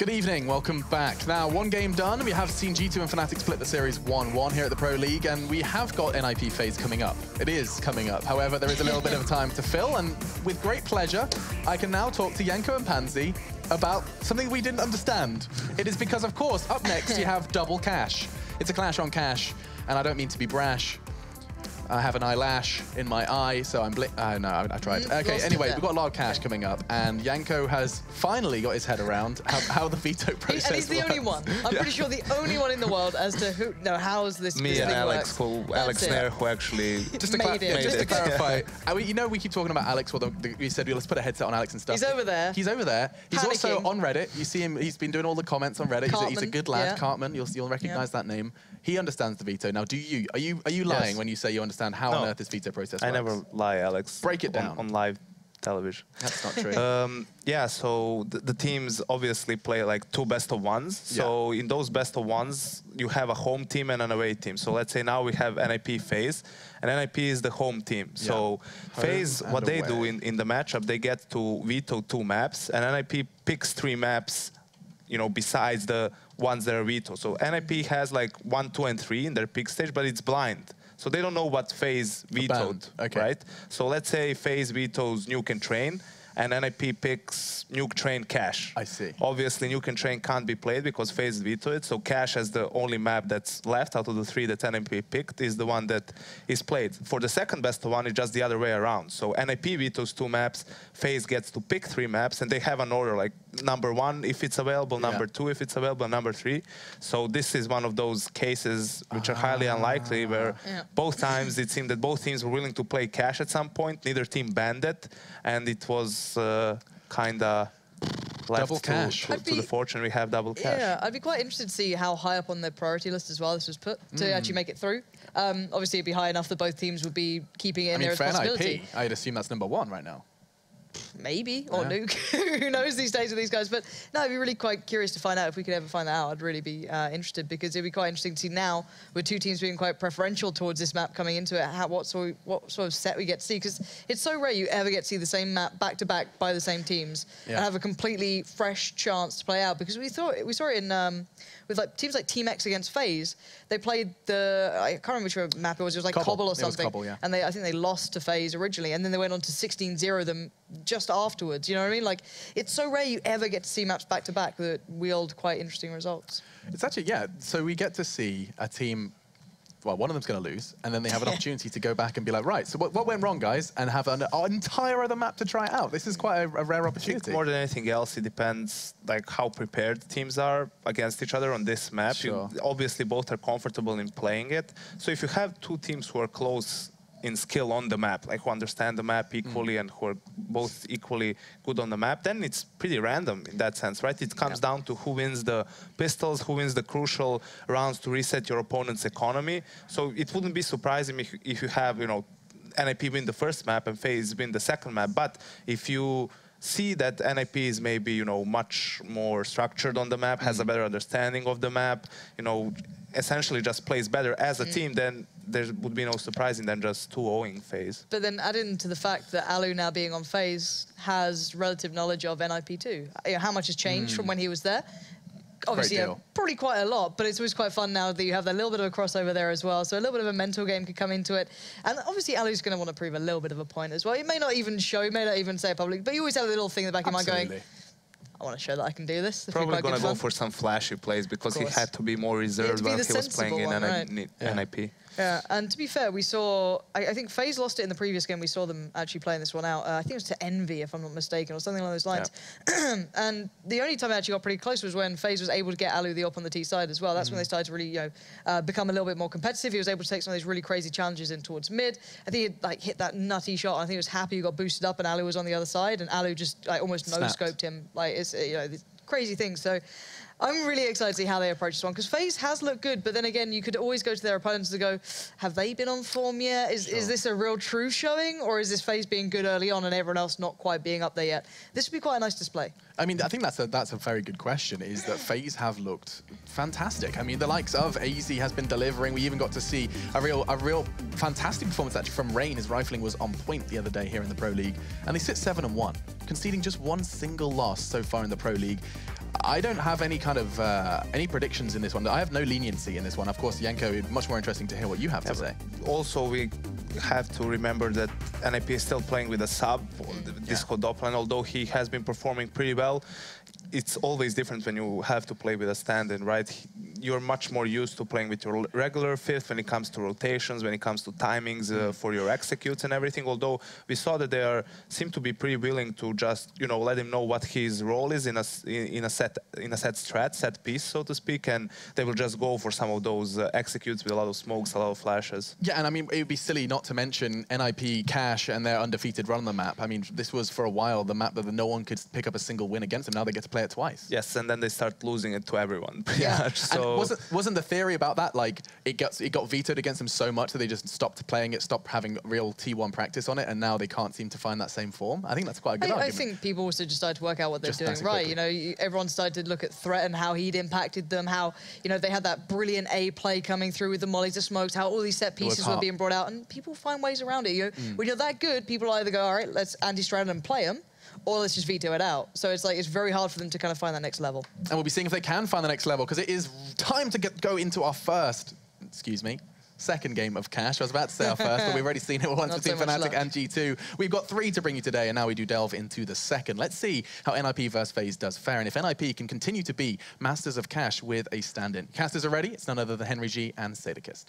Good evening, welcome back. Now, one game done. We have seen G2 and Fnatic split the series 1-1 here at the Pro League, and we have got NiP FaZe coming up. It is coming up. However, there is a little bit of time to fill, and with great pleasure, I can now talk to Yanko and Pansy about something we didn't understand. It is because, of course, up next you have double cash. It's a clash on cash, and I don't mean to be brash. I have an eyelash in my eye, so I'm no, I tried. Okay, anyway, we've got a lot of cash coming up, and Yanko has finally got his head around how the veto process And he's the only one. I'm pretty sure the only one in the world as to who, how's this Me and Alex, Alex Nair, who actually just to clarify, you know we keep talking about Alex, well, we said let's put a headset on Alex and stuff. He's over there. He's over there. He's also on Reddit. You see him, he's been doing all the comments on Reddit. He's a good lad, Cartman, you'll recognize that name. He understands the veto. Now, are you lying when you say you understand how on earth this veto process works? I never lie, Alex. Break it down. On live television. That's not true. Yeah, so the teams obviously play like two best of ones. So in those best of ones, you have a home team and an away team. So let's say now we have NiP FaZe, and NiP is the home team. So FaZe, what they do in the matchup, they get to veto 2 maps, and NiP picks 3 maps, you know, besides the ones that are veto. So NiP has like 1, 2, and 3 in their pick stage, but it's blind. So they don't know what FaZe vetoed, right? So let's say FaZe vetoes Nuke and Train, and NiP picks Nuke, Train, Cash. I see. Obviously, Nuke and Train can't be played because FaZe vetoed it, so Cash, as the only map that's left out of the 3 that NiP picked, is the one that is played. For the second best of one, it's just the other way around. So NiP vetoes 2 maps, FaZe gets to pick 3 maps, and they have an order, like number 1 if it's available, number 2 if it's available, and number 3. So this is one of those cases which are highly unlikely, where both times it seemed that both teams were willing to play Cash at some point, neither team banned it, and it was kind of left to the fortune. We have double cash. Yeah, I'd be quite interested to see how high up on their priority list as well this was put to actually make it through. Obviously, it'd be high enough that both teams would be keeping it in their responsibility. For NiP, I'd assume that's number 1 right now. Maybe, or Nuke. Who knows these days with these guys? But no, I'd be really quite curious to find out if we could ever find that out. I'd really be interested, because it'd be quite interesting to see now, with 2 teams being quite preferential towards this map coming into it, what sort of set we get to see. Because it's so rare you ever get to see the same map back to back by the same teams and have a completely fresh chance to play out. Because we saw it in with like teams like Team X against FaZe. They played I can't remember which map it was. It was like Cobble or something. Cobble, yeah. And I think they lost to FaZe originally, and then they went on to 16-0 them just afterwards. You know what I mean? Like, it's so rare you ever get to see maps back to back that wield quite interesting results. It's actually, so we get to see a team, well, one of them's going to lose, and then they have an opportunity to go back and be like, right, so what went wrong, guys? And have an entire other map to try out. This is quite a rare opportunity. I think more than anything else, it depends like how prepared teams are against each other on this map. Obviously, both are comfortable in playing it. So if you have 2 teams who are close in skill on the map, like who understand the map equally and who are both equally good on the map, then it's pretty random in that sense, right? It comes down to who wins the pistols, who wins the crucial rounds to reset your opponent's economy. So it wouldn't be surprising if you have, you know, NiP win the first map and FaZe win the second map. But if you see that NiP is maybe, you know, much more structured on the map, has a better understanding of the map, you know, essentially just plays better as a team, then there would be no surprising than just 2-0ing FaZe. But then add into the fact that Alu now being on FaZe has relative knowledge of NiP too. You know, how much has changed from when he was there? Obviously, probably quite a lot, but it's always quite fun now that you have that little bit of a crossover there as well. So a little bit of a mental game could come into it. And obviously, Alu's going to want to prove a little bit of a point as well. He may not even show, he may not even say it publicly, but you always have a little thing in the back of your mind going, I want to show that I can do this. Probably going to go for some flashy plays, because he had to be more reserved when he was playing in NiP. Yeah, and to be fair, we saw, I think FaZe lost it in the previous game. We saw them actually playing this one out. I think it was to Envy, if I'm not mistaken, or something along those lines. And the only time they actually got pretty close was when FaZe was able to get Alu the op on the T side as well. That's when they started to really, you know, become a little bit more competitive. He was able to take some of these really crazy challenges in towards mid. I think he like hit that nutty shot. I think he was happy he got boosted up and Alu was on the other side, and Alu just like almost no-scoped him. Like, it's, you know, these crazy things. So I'm really excited to see how they approach this one, because FaZe has looked good, but then again, you could always go to their opponents to go, have they been on form yet? Is this a real true showing, or is this FaZe being good early on and everyone else not quite being up there yet? This would be quite a nice display. I mean, I think that's a very good question, is that FaZe have looked fantastic. I mean, the likes of AZ has been delivering. We even got to see a real fantastic performance actually from Rain. His rifling was on point the other day here in the Pro League, and they sit 7-1, conceding just 1 single loss so far in the Pro League. I don't have any kind of any predictions in this one. I have no leniency in this one. Of course, Yanko, much more interesting to hear what you have to say. Also, we have to remember that NiP is still playing with a sub, Disco Doppler, although he has been performing pretty well. It's always different when you have to play with a stand-in, right? You're much more used to playing with your regular fifth when it comes to rotations, when it comes to timings for your executes and everything. Although we saw that they seem to be pretty willing to just, you know, let him know what his role is in a set piece, so to speak, and they will just go for some of those executes with a lot of smokes, a lot of flashes. Yeah, and I mean, it would be silly not to mention NiP Cash and their undefeated run on the map. I mean, this was for a while the map that no one could pick up a single win against them. Now they get to play it twice. Yes, and then they start losing it to everyone. Much, so. And wasn't the theory about that like it got vetoed against them so much that they just stopped playing it, stopped having real T1 practice on it, and now they can't seem to find that same form? I think that's quite a good argument. I think people also just started to work out what they're doing right. You know, everyone started to look at Threat and how he'd impacted them, how, you know, they had that brilliant A play coming through with the mollies, the smokes, how all these set pieces were being brought out, and people find ways around it. You know, when you're that good, people either go, all right, let's anti-strategy and play them, or let's just veto it out. So it's like, it's very hard for them to kind of find that next level. And we'll be seeing if they can find the next level, because it is time to go into our second game of Cash. I was about to say our first, but we've already seen it once between Fnatic and G2. We've got 3 to bring you today, and now we do delve into the second. Let's see how NiP versus FaZe does fare, and if NiP can continue to be masters of Cash with a stand-in. Casters are ready. It's none other than Henry G and Sadakist.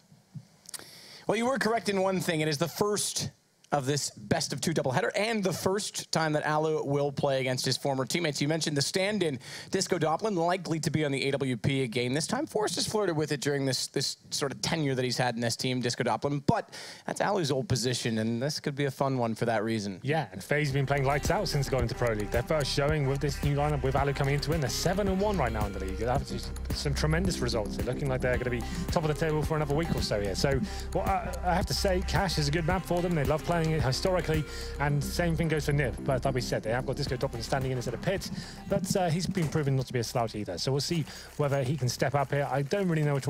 Well, you were correct in one thing. It is the first of this best-of-2 doubleheader, and the first time that Alu will play against his former teammates. You mentioned the stand-in, Disco Doppler, likely to be on the AWP again this time. Forrest has flirted with it during this sort of tenure that he's had in this team, Disco Doppler, but that's Alu's old position, and this could be a fun one for that reason. Yeah, and FaZe have been playing lights out since going into Pro League. Their first showing with this new lineup, with Alu coming into it, they're 7-1 right now in the league. That's some tremendous results. They're looking like they're going to be top of the table for another week or so here. So, well, I have to say, Cash is a good map for them. They love playing it historically, and same thing goes for NiP. But like we said, they have got Disco Doppler standing in instead of Pit, but he's been proven not to be a slouch either. So we'll see whether he can step up here. I don't really know which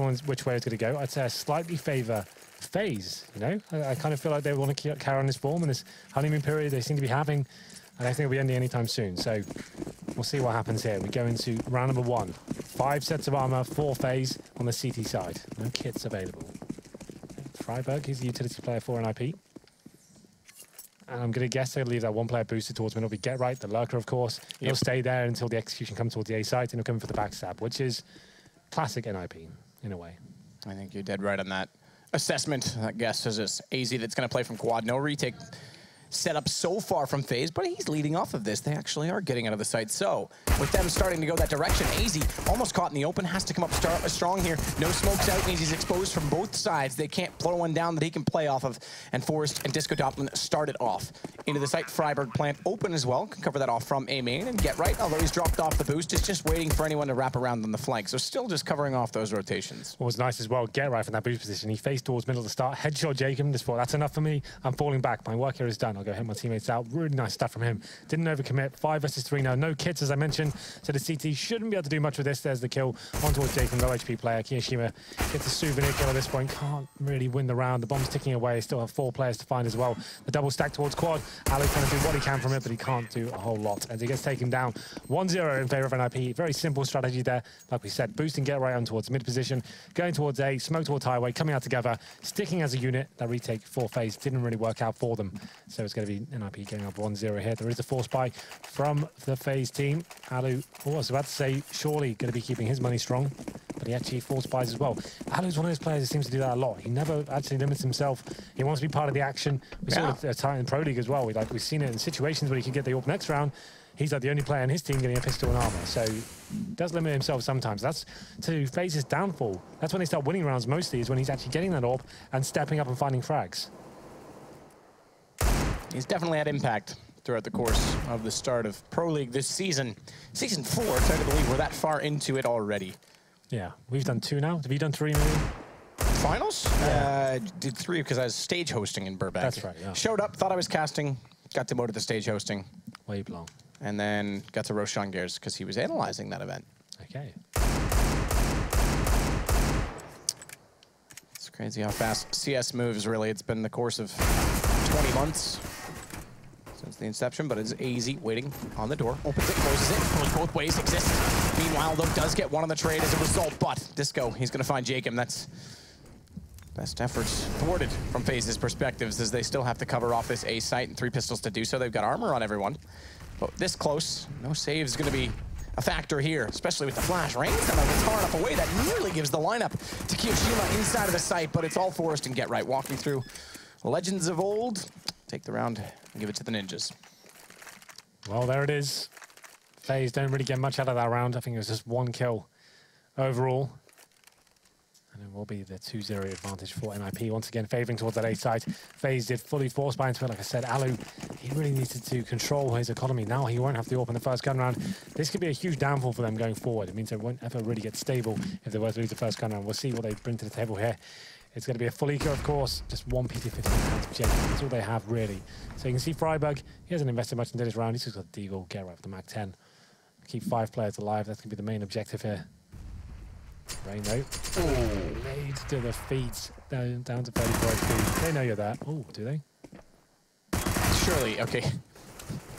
way it's going to go. I'd say I slightly favour FaZe, you know? I kind of feel like they want to carry on this form and this honeymoon period they seem to be having. I don't think it'll be ending anytime soon. So we'll see what happens here. We go into round number 1. 5 sets of armor, 4 FaZe on the CT side. No kits available. Freiberg is the utility player for NiP. And I'm going to guess they'll leave that 1-player boosted towards middle. We get right, the lurker, of course. He'll stay there until the execution comes towards the A site, and he'll come for the backstab, which is classic NiP in a way. I think you're dead right on that assessment. That guess is this AZ that's going to play from quad. No retake set up so far from FaZe, but he's leading off of this. They actually are getting out of the site. So with them starting to go that direction, AZ almost caught in the open, has to come up strong here. No smokes out, means he's exposed from both sides. They can't throw one down that he can play off of. And Forrest and Disco Doppler started off into the site. Freiberg plant open as well. Can cover that off from A main and get right. Although he's dropped off the boost, is just waiting for anyone to wrap around on the flank. So still just covering off those rotations. What was nice as well, get right from that boost position. He faced towards middle to start. Headshot Jacob. Just thought, that's enough for me. I'm falling back. My work here is done. I'll go hit my teammates out. Really nice stuff from him. Didn't overcommit. 5 versus 3 now. No kits, as I mentioned. So the CT shouldn't be able to do much with this. There's the kill. On towards Jacob, low HP player. Kiyoshima gets a souvenir kill at this point. Can't really win the round. The bomb's ticking away. Still have 4 players to find as well. The double stack towards quad. Alu trying to do what he can from it, but he can't do a whole lot as he gets taken down. 1-0 in favor of NiP. Very simple strategy there. Like we said, boosting get right on towards mid position, going towards A, smoke towards highway, coming out together, sticking as a unit. That retake for FaZe didn't really work out for them. So it's going to be NiP getting up 1-0 here. There is a force buy from the FaZe team. Alu, I was about to say, surely going to be keeping his money strong, but he actually force buys as well. Alu's one of those players who seems to do that a lot. He never actually limits himself. He wants to be part of the action. We saw it in Pro League as well. We've seen it in situations where he can get the AWP next round. He's like the only player in his team getting a pistol and armor. So he does limit himself sometimes. That's to FaZe's downfall. That's when they start winning rounds mostly, is when he's actually getting that AWP and stepping up and finding frags. He's definitely had impact throughout the course of the start of Pro League this season. Season 4, it's hard to believe we're that far into it already. Yeah, we've done 2 now. Have you done 3 maybe? Finals? Yeah. Did 3 because I was stage hosting in Burbank. That's right, yeah. Showed up, thought I was casting, got demoted to stage hosting. Way you belong. And then got to Roshan Gears because he was analyzing that event. Okay. It's crazy how fast CS moves, really. It's been the course of 20 months. since the inception, but it's easy, waiting on the door. Opens it, closes it, goes both ways, exists. Meanwhile, though, does get one on the trade as a result, but Disco, he's going to find Jacob. That's best efforts thwarted from FaZe's perspectives as they still have to cover off this A site and 3 pistols to do so. They've got armor on everyone, but this close, no save is going to be a factor here, especially with the flash. Rains them it's far enough away. That nearly gives the lineup to Kiyoshima inside of the site, but it's all Forrest and Get Right walking through legends of old. Take the round and give it to the Ninjas. Well, there it is. FaZe don't really get much out of that round. I think it was just 1 kill overall. And it will be the 2-0 advantage for NiP. Once again, favoring towards that A side. FaZe did fully force buy into it. Like I said, Alu, he really needed to control his economy. Now he won't have to open the first gun round. This could be a huge downfall for them going forward. It means they won't ever really get stable if they were to lose the first gun round. We'll see what they bring to the table here. It's going to be a full eco, of course. Just 1 PT-15 of Jacob. That's all they have, really. So you can see Freiburg, he hasn't invested much into this round. He's just got Deagle, Get Right with the Mac-10. Keep 5 players alive. That's going to be the main objective here. Rainbow. Oh, nade to the feet. Down to 34 HP. They know you're there. Oh, do they? Surely, okay.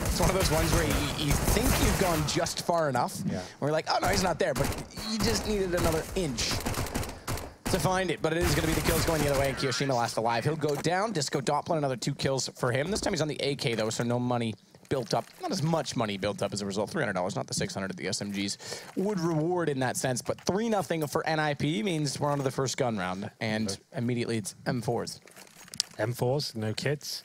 It's one of those ones where you think you've gone just far enough. Yeah. Where you're like, oh no, he's not there, but you just needed another inch to find it. But it is going to be the kills going the other way, and Kiyoshima last alive. He'll go down. Disco Doppler, another 2 kills for him. This time he's on the AK, though, so no money built up. Not as much money built up as a result. $300, not the $600 that the SMGs would reward in that sense. But 3-0 for NiP means we're on to the first gun round. And immediately it's M4s. M4s, no kits,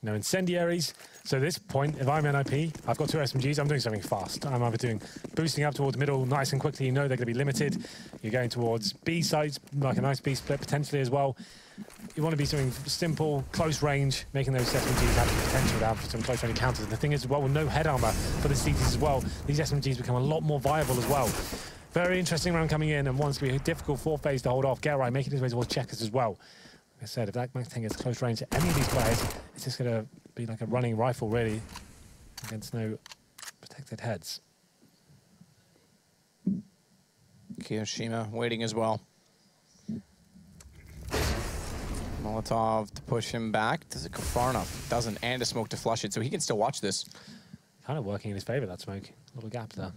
no incendiaries. So at this point, if I'm NiP, I've got 2 SMGs, I'm doing something fast. I'm either doing boosting up towards middle nice and quickly. You know they're going to be limited. You're going towards B sites, like a nice B split potentially as well. You want to be something simple, close range, making those SMGs have the potential to have some close range encounters. And the thing is, well, with no head armor for the CTs as well, these SMGs become a lot more viable as well. Very interesting round coming in, and one's going to be difficult for FaZe to hold off. Get Right, making his way towards checkers as well. Like I said, if that Mac-10 gets close range to any of these players, it's just going to be like a running rifle, really, against no protected heads. Kiyoshima waiting as well. Molotov to push him back. Does it go far enough? It doesn't, and a smoke to flush it, so he can still watch this. Kind of working in his favor, that smoke. Little gap there.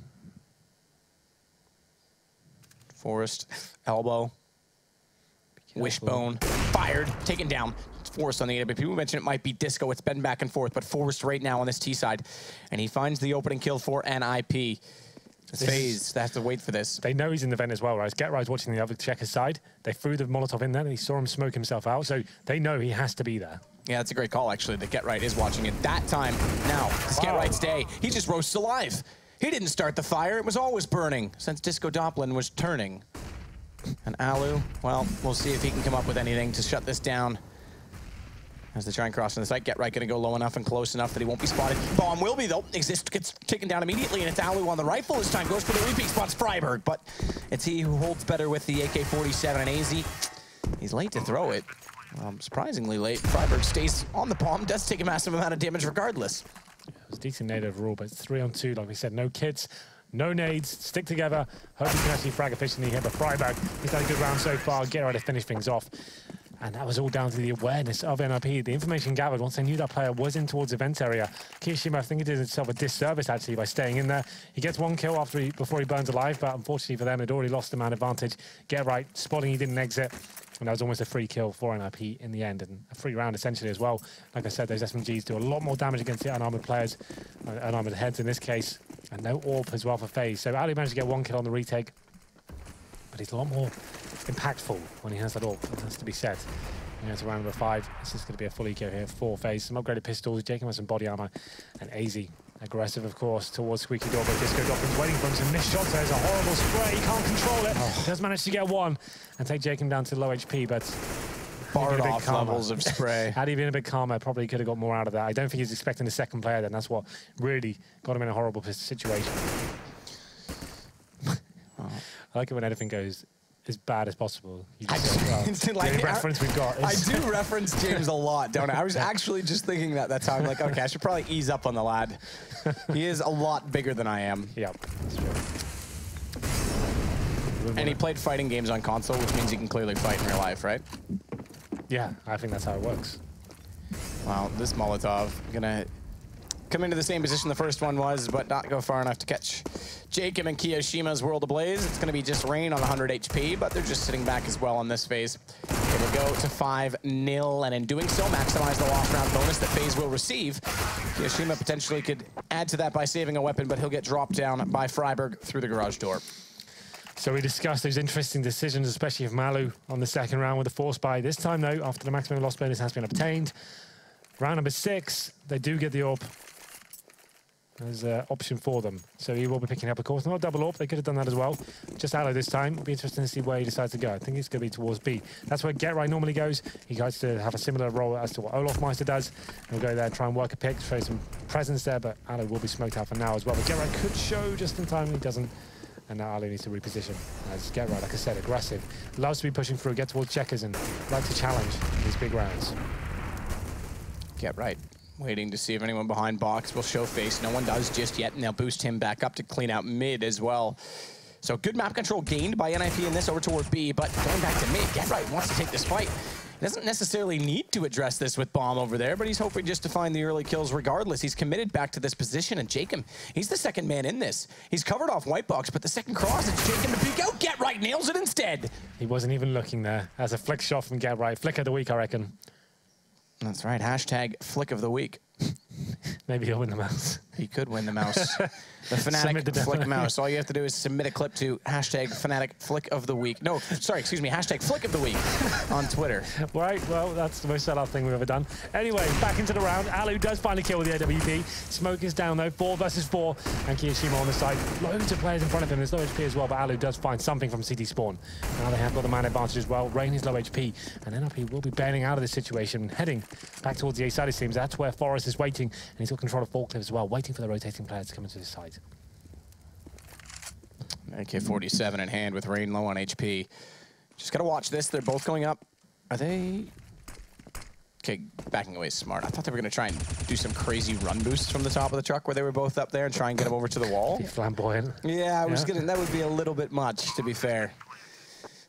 Forrest, elbow, wishbone, fired, taken down. It's Forrest on the AWP. We mentioned it might be Disco. It's been back and forth, but Forrest right now on this T side, and he finds the opening kill for NiP. It's FaZe. They have to wait for this. They know he's in the vent as well, right? Get Right's watching the other checker's side. They threw the Molotov in there, and he saw him smoke himself out, so they know he has to be there. Yeah, that's a great call, actually, that Get Right is watching it. That time, now, it's Get Right's day. He just roasts alive. He didn't start the fire. It was always burning since Disco Doppler was turning. And Alu, well, we'll see if he can come up with anything to shut this down. As they try and cross on the site, Get Right going to go low enough and close enough that he won't be spotted. Bomb will be, though. Exist gets taken down immediately, and it's Alu on the rifle this time. Goes for the repeat, spots Freiburg, but it's he who holds better with the AK-47 and AZ. He's late to throw it. Surprisingly late. Freiburg stays on the bomb, does take a massive amount of damage regardless. It was decent nade overall, but it's 3-on-2, like we said. No kits, no nades, stick together. Hope he can actually frag efficiently here, but Freiburg, he's had a good round so far. Get Right to finish things off. And that was all down to the awareness of NiP. The information gathered once they knew that player was in towards the vent area. Kiyoshima, I think he did himself a disservice, actually, by staying in there. He gets 1 kill before he burns alive, but unfortunately for them, they'd already lost the man advantage. Get Right, spotting he didn't exit. And that was almost a free kill for NiP in the end, and a free round essentially as well. Like I said, those SMGs do a lot more damage against the unarmored players, unarmored heads in this case, and no AWP as well for FaZe. So Ali managed to get 1 kill on the retake, but he's a lot more impactful when he has that AWP, it has to be said. And it's round number 5. This is going to be a full eco here for FaZe. Some upgraded pistols, Jacob has some body armor, and AZ. Aggressive, of course, towards Squeaky Door, but Disco Doppler's waiting for him. Some missed shots. There's a horrible spray. He can't control it. He does manage to get 1 and take Jacob down to low HP, but barred off levels of spray. Had he been a bit calmer, probably could have got more out of that. I don't think he's expecting the second player then. That's what really got him in a horrible situation. I like it when anything goes as bad as possible. You just say, well, like, the reference we've got is... I do reference James a lot, don't I? I was actually just thinking that time, like, okay, I should probably ease up on the lad. He is a lot bigger than I am. Yep, that's true. And he played fighting games on console, which means he can clearly fight in real life, right? Yeah, I think that's how it works. Wow, this Molotov gonna come into the same position the first one was, but not go far enough to catch Jacob and Kiyoshima's World Ablaze. It's going to be just Rain on 100 HP, but they're just sitting back as well on this phase. It will go to 5-0, and in doing so, maximize the lost round bonus that FaZe will receive. Kiyoshima potentially could add to that by saving a weapon, but he'll get dropped down by Freiburg through the garage door. So we discussed those interesting decisions, especially of Malu on the second round with the force buy. This time, though, after the maximum loss bonus has been obtained, round number 6, they do get the AWP as an option for them. So he will be picking up, of course, not a double AWP. They could have done that as well. Just Aloe this time. It'll be interesting to see where he decides to go. I think it's going to be towards B. That's where Get Right normally goes. He tries to have a similar role as to what Olaf Meister does. He'll go there and try and work a pick, show some presence there, but Aloe will be smoked out for now as well. But Get Right could show just in time. He doesn't. And now Ali needs to reposition. As Get Right, like I said, aggressive. Loves to be pushing through, get towards checkers, and like to challenge these big rounds. Get Right. Waiting to see if anyone behind box will show face. No one does just yet, and they'll boost him back up to clean out mid as well. So good map control gained by NiP in this over toward B, but going back to mid, Get Right wants to take this fight. He doesn't necessarily need to address this with Bomb over there, but he's hoping just to find the early kills regardless. He's committed back to this position, and Jacob, he's the second man in this. He's covered off White Box, but the second cross, it's Jacob to peek out. Get Right nails it instead. He wasn't even looking there. As a flick shot from Get Right. Flick of the week, I reckon. That's right, hashtag flick of the week. Maybe he'll win the mouse. He could win the mouse. The Fnatic Flick mouse. All you have to do is submit a clip to hashtag Fnatic Flick of the Week. No, sorry, excuse me, hashtag Flick of the Week on Twitter. Right, well, that's the most sellout thing we've ever done. Anyway, back into the round. Alu does find a kill with the AWP. Smoke is down, though. 4 versus 4. And Kiyoshima on the side. Loads of players in front of him. There's low HP as well, but Alu does find something from CT spawn. Now they have got the man advantage as well. Rain is low HP. And NiP will be bailing out of this situation, heading back towards the A side, it seems. That's where Forest is waiting. And he's got control of Forklift as well, waiting for the rotating players to come into his side. AK-47 in hand with Rain low on HP. Just gotta watch this. They're both going up. Are they... Okay, backing away is smart. I thought they were gonna try and do some crazy run boosts from the top of the truck where they were both up there and try and get them over to the wall. Be flamboyant. Yeah, I was gonna... That would be a little bit much, to be fair.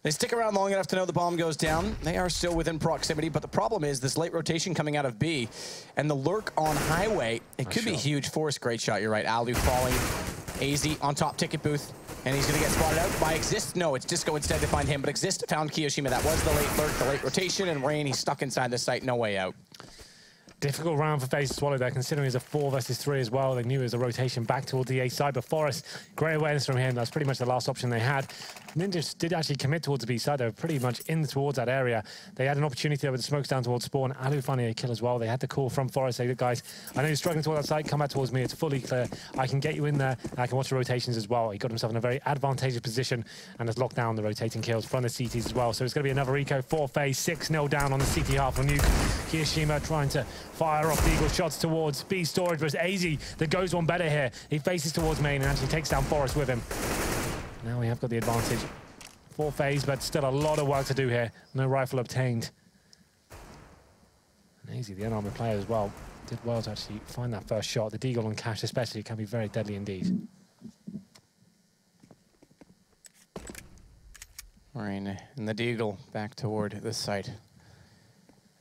They stick around long enough to know the bomb goes down. They are still within proximity, but the problem is this late rotation coming out of B and the lurk on highway. It could be huge force. Great shot, you're right. Alu falling. AZ on top ticket booth. And he's going to get spotted out by Exist. No, it's Disco instead to find him, but Exist found Kiyoshima. That was the late lurk, the late rotation, and Rain, he's stuck inside the site, no way out. Difficult round for FaZe to swallow there, considering it's a 4 versus 3 as well. They knew it was a rotation back toward the A side, but Forest, great awareness from him. That's pretty much the last option they had. Ninjas did actually commit towards the B side. They were pretty much in towards that area. They had an opportunity there with the smokes down towards spawn. Alu finding a kill as well. They had the call from Forest. They said, guys, I know you're struggling towards that side. Come back towards me. It's fully clear. I can get you in there, and I can watch the rotations as well. He got himself in a very advantageous position and has locked down the rotating kills from the CTs as well. So it's going to be another eco for FaZe. 6-0 down on the CT half of Nuke. Kiyoshima trying to fire off the Eagle shots towards B storage versus AZ that goes one better here. He faces towards main and actually takes down Forest with him. Now we have got the advantage for FaZe, but still a lot of work to do here. No rifle obtained. And AZ, the unarmored player as well, did well to actually find that first shot. The Deagle on Cash especially can be very deadly indeed. Rain and the Deagle back toward this site.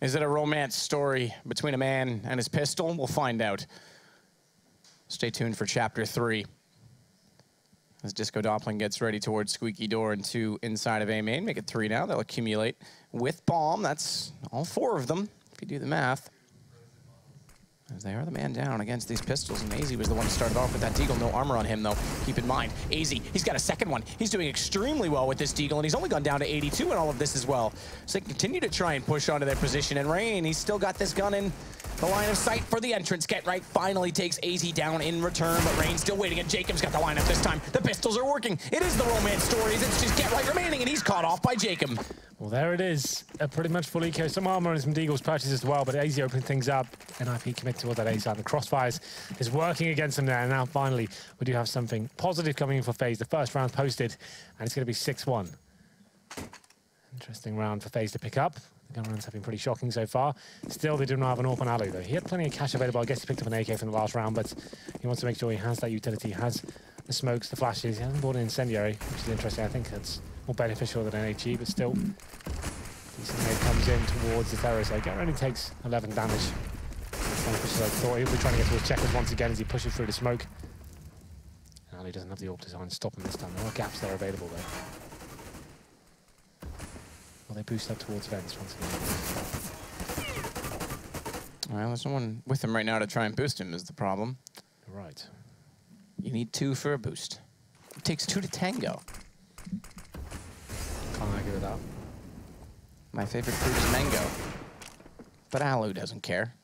Is it a romance story between a man and his pistol? We'll find out. Stay tuned for Chapter 3. As Disco Doppling gets ready towards Squeaky Door and 2 inside of A main. Make it 3 now. They'll accumulate with Bomb. That's all 4 of them, if you do the math. As they are the man down against these pistols, and AZ was the one who started off with that Deagle. No armor on him, though. Keep in mind, AZ, he's got a second one. He's doing extremely well with this Deagle, and he's only gone down to 82 in all of this as well. So they continue to try and push onto their position, and Rain, he's still got this gun in the line of sight for the entrance. Get Right finally takes AZ down in return, but Rain's still waiting, and Jacob's got the lineup this time. The pistols are working. It is the romance stories. It's just Get Right remaining, and he's caught off by Jacob. Well, there it is. A pretty much full eco. Some armor and some Deagles purchased as well, but AZ opening things up. NiP commit towards that A side. The crossfires is working against them there. And now, finally, we do have something positive coming in for FaZe. The first round posted, and it's going to be 6-1. Interesting round for FaZe to pick up. The gun rounds have been pretty shocking so far. Still, they do not have an AWP on Alu, though. He had plenty of cash available. I guess he picked up an AK from the last round, but he wants to make sure he has that utility, has the smokes, the flashes. He hasn't bought an incendiary, which is interesting. I think that's more beneficial than an HE, but still. Decent nade comes in towards the terrorist. It only takes 11 damage. trying to push his own thought. He'll be trying to get towards checkers once again as he pushes through the smoke. And Ali doesn't have the AWP design to stop him this time. There are gaps there available though. Well, they boost up towards vents once again. Well, there's no one with him right now to try and boost him is the problem. Right. You need 2 for a boost. It takes 2 to tango. Can't argue with that. My favorite fruit is mango. But Alu doesn't care.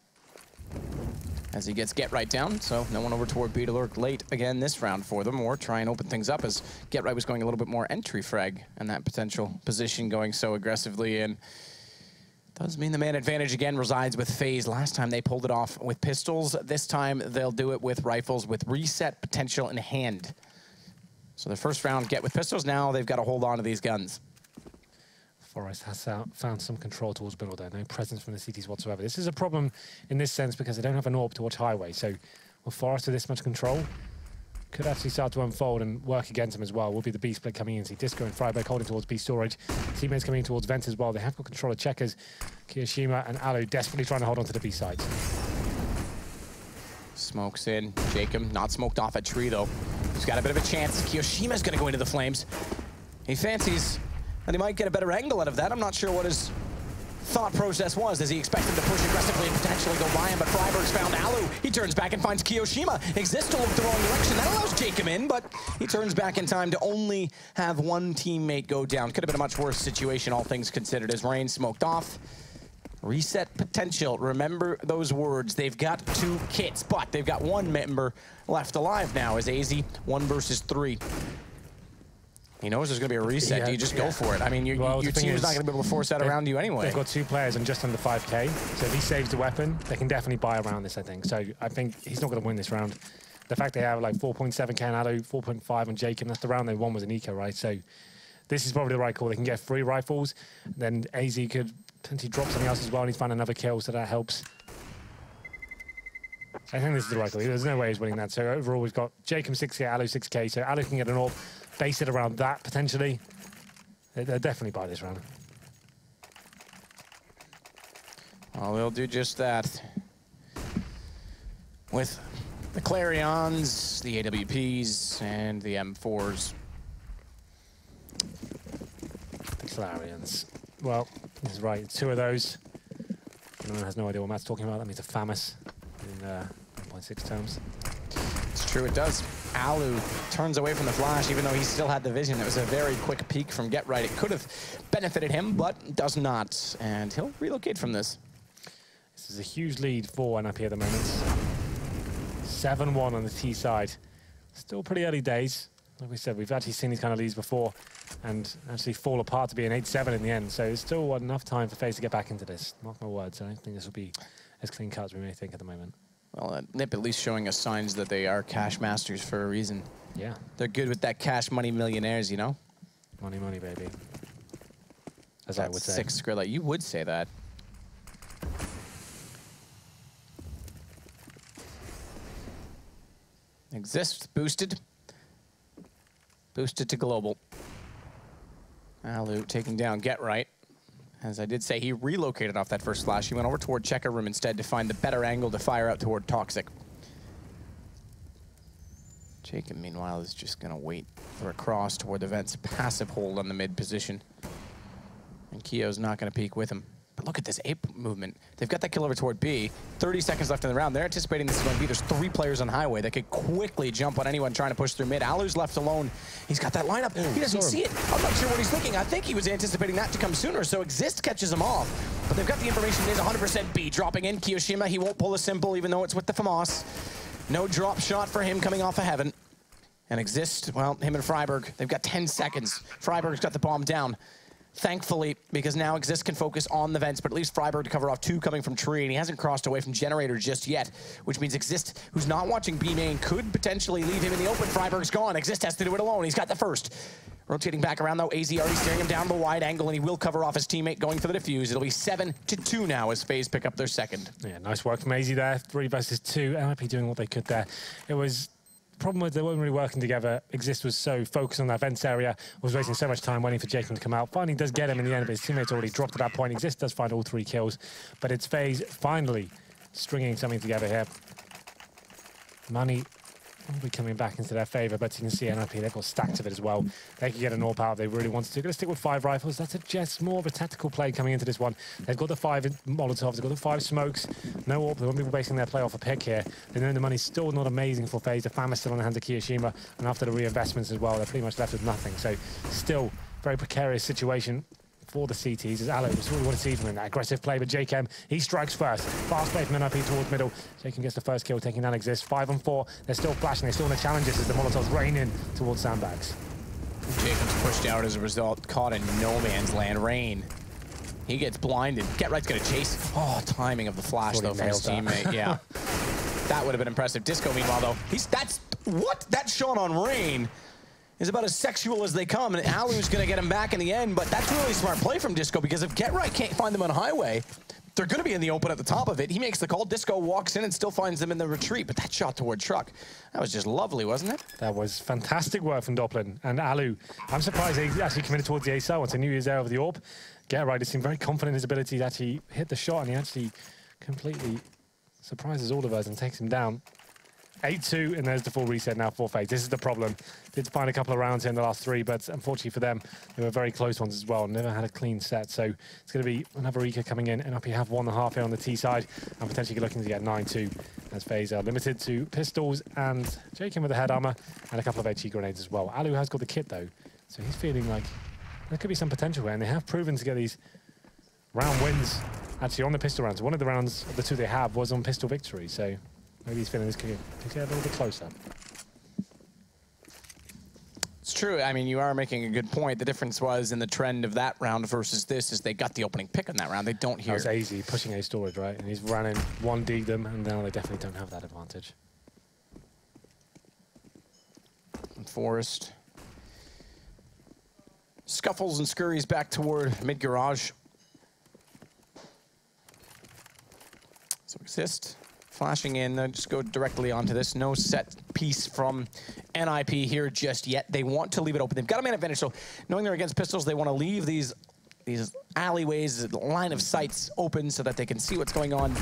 As he gets Get Right down, so no one over toward B to lurk late again this round for them, or try and open things up as Get Right was going a little bit more entry frag, and that potential position going so aggressively in. Does mean the man advantage again resides with FaZe. Last time they pulled it off with pistols. This time they'll do it with rifles with reset potential in hand. So their first round get with pistols. Now they've got to hold on to these guns. Forest has found some control towards middle there. No presence from the CTs whatsoever. This is a problem in this sense because they don't have an AWP to watch highway. So with Forest with this much control, could actually start to unfold and work against him as well. Will be the B split coming in. See Disco and Freiberg holding towards B storage. Teammates coming in towards vents as well. They have got control of checkers. Kiyoshima and Alu desperately trying to hold on to the B side. Smokes in. Jacob not smoked off at tree though. He's got a bit of a chance. Kiyoshima's going to go into the flames. He fancies that he might get a better angle out of that. I'm not sure what his thought process was as he expected to push aggressively and potentially go by him, but Freiberg's found Alu. He turns back and finds Kiyoshima. Exists to look the wrong direction. That allows Jacob in, but he turns back in time to only have one teammate go down. Could have been a much worse situation, all things considered, as Rain smoked off. Reset potential. Remember those words. They've got 2 kits, but they've got 1 member left alive now as AZ 1 versus 3. He knows there's going to be a reset. Yeah, Do you just go for it? I mean, your team's not going to be able to force that around you anyway. They've got 2 players and just under 5k, so if he saves the weapon, they can definitely buy around this, I think. So I think he's not going to win this round. The fact they have like 4.7k on Alu, 4.5 on Jacob, that's the round they won was an eco, right? So this is probably the right call. They can get 3 rifles, then AZ could potentially drop something else as well, and he's found another kill, so that helps. I think this is the right call. There's no way he's winning that. So overall, we've got Jacob 6k, Alu 6k, so Alu can get an AWP, base it around that, potentially. They'll definitely buy this round. Well, they'll do just that. With the Clarions, the AWPs, and the M4s. The Clarions. Well, he's right. 2 of those. Anyone has no idea what Matt's talking about. That means a FAMAS in 1.6 terms. It's true, it does. Alu turns away from the flash, even though he still had the vision. It was a very quick peek from Get Right. It could have benefited him, but does not. And he'll relocate from this. This is a huge lead for NiP at the moment. 7-1 on the T side. Still pretty early days. Like we said, we've actually seen these kind of leads before and actually fall apart to be an 8-7 in the end. So it's still enough time for FaZe to get back into this. Mark my words, I don't think this will be as clean cut as we may think at the moment. Well, NiP at least showing us signs that they are cash masters for a reason. Yeah. They're good with that cash money millionaires, you know? Money, money, baby. As That's I would say. 6 Skrilla. You would say that. Exists, boosted. Boosted to global. Alu taking down Get Right. As I did say, he relocated off that first flash. He went over toward Checker Room instead to find the better angle to fire out toward Toxic. Jacob, meanwhile, is just going to wait for a cross toward the vents. Passive hold on the mid position. And Kio's not going to peek with him. But look at this ape movement. They've got that kill over toward B. 30 seconds left in the round. They're anticipating this is going to be. There's 3 players on highway that could quickly jump on anyone trying to push through mid. Alu's left alone. He's got that lineup. He doesn't see it. I'm not sure what he's thinking. I think he was anticipating that to come sooner, so Exist catches him off. But they've got the information. It is 100% B. Dropping in Kiyoshima. He won't pull a simple, even though it's with the FAMAS. No drop shot for him coming off of heaven. And Exist, well, him and Freiberg, they've got 10 seconds. Freiberg's got the bomb down. Thankfully, because now Exist can focus on the vents, but at least Freiberg to cover off 2 coming from tree, and he hasn't crossed away from generator just yet, which means Exist, who's not watching B main, could potentially leave him in the open. Freiberg's gone. Exist has to do it alone. He's got the first. Rotating back around, though, AZ already steering him down the wide angle, and he will cover off his teammate going for the defuse. It'll be 7-2 now as FaZe pick up their second. Yeah, nice work from AZ there. 3 versus 2. NiP doing what they could there. It was... The problem was they weren't really working together. Exist was so focused on that vents area, was wasting so much time waiting for Jacob to come out. Finally does get him in the end, but his teammates already dropped at that point. Exist does find all 3 kills, but it's FaZe finally stringing something together here. Money will be coming back into their favor, but you can see NiP, they've got stacks of it as well. They can get an AWP out if they really wanted to. Going to stick with 5 rifles. That's just more of a tactical play coming into this one. They've got the 5 Molotovs, they've got the 5 smokes. No AWP, they won't be basing their play off a pick here. They know the money's still not amazing for FaZe. The fam is still on the hands of Kiyoshima, and after the reinvestments as well, they're pretty much left with nothing. So still very precarious situation for the CTs, as Aloe, that's what we want to see from him, that aggressive play, but JKM, he strikes first. Fast play from NiP towards middle. JKM gets the first kill, taking down Exist. 5 on 4, they're still flashing, they're still in the challenges as the Molotovs rain in towards sandbags. Jacob's pushed out as a result, caught in no man's land. Rain, he gets blinded. GetRight's gonna chase. Oh, timing of the flash though from his teammate, yeah. That would have been impressive. Disco, meanwhile, though, that shot on Rain is about as sexual as they come, and Alu's going to get him back in the end, but that's really smart play from Disco, because if GetRight can't find them on highway, they're going to be in the open at the top of it. He makes the call, Disco walks in and still finds them in the retreat, but that shot toward Truck, that was just lovely, wasn't it? That was fantastic work from Doppelin and Alu. I'm surprised he actually committed towards the ESL once he knew he was there over the AWP. GetRight just seemed very confident in his ability to actually hit the shot, and he actually completely surprises all of us and takes him down. 8-2, and there's the full reset now for FaZe. This is the problem. Did find a couple of rounds here in the last 3, but unfortunately for them, they were very close ones as well. Never had a clean set, so it's going to be another Eco coming in. NiP have 1.5 here on the T side, and potentially looking to get 9-2, as FaZe are limited to pistols and JKM with the head armor and a couple of HE grenades as well. Alu has got the kit though, so he's feeling like there could be some potential here, and they have proven to get these round wins actually on the pistol rounds. One of the rounds of the 2 they have was on pistol victory, so maybe he's feeling this could get a little bit closer. It's true. I mean, you are making a good point. The difference was in the trend of that round versus this is they got the opening pick on that round. They don't hear. That was AZ pushing A storage, right? And he's running 1D'd them, and now they definitely don't have that advantage. And Forest scuffles and scurries back toward mid garage. So Exist. Flashing in, just go directly onto this. No set piece from NiP here just yet. They want to leave it open. They've got a man advantage, so knowing they're against pistols, they want to leave these alleyways, line of sights open so that they can see what's going on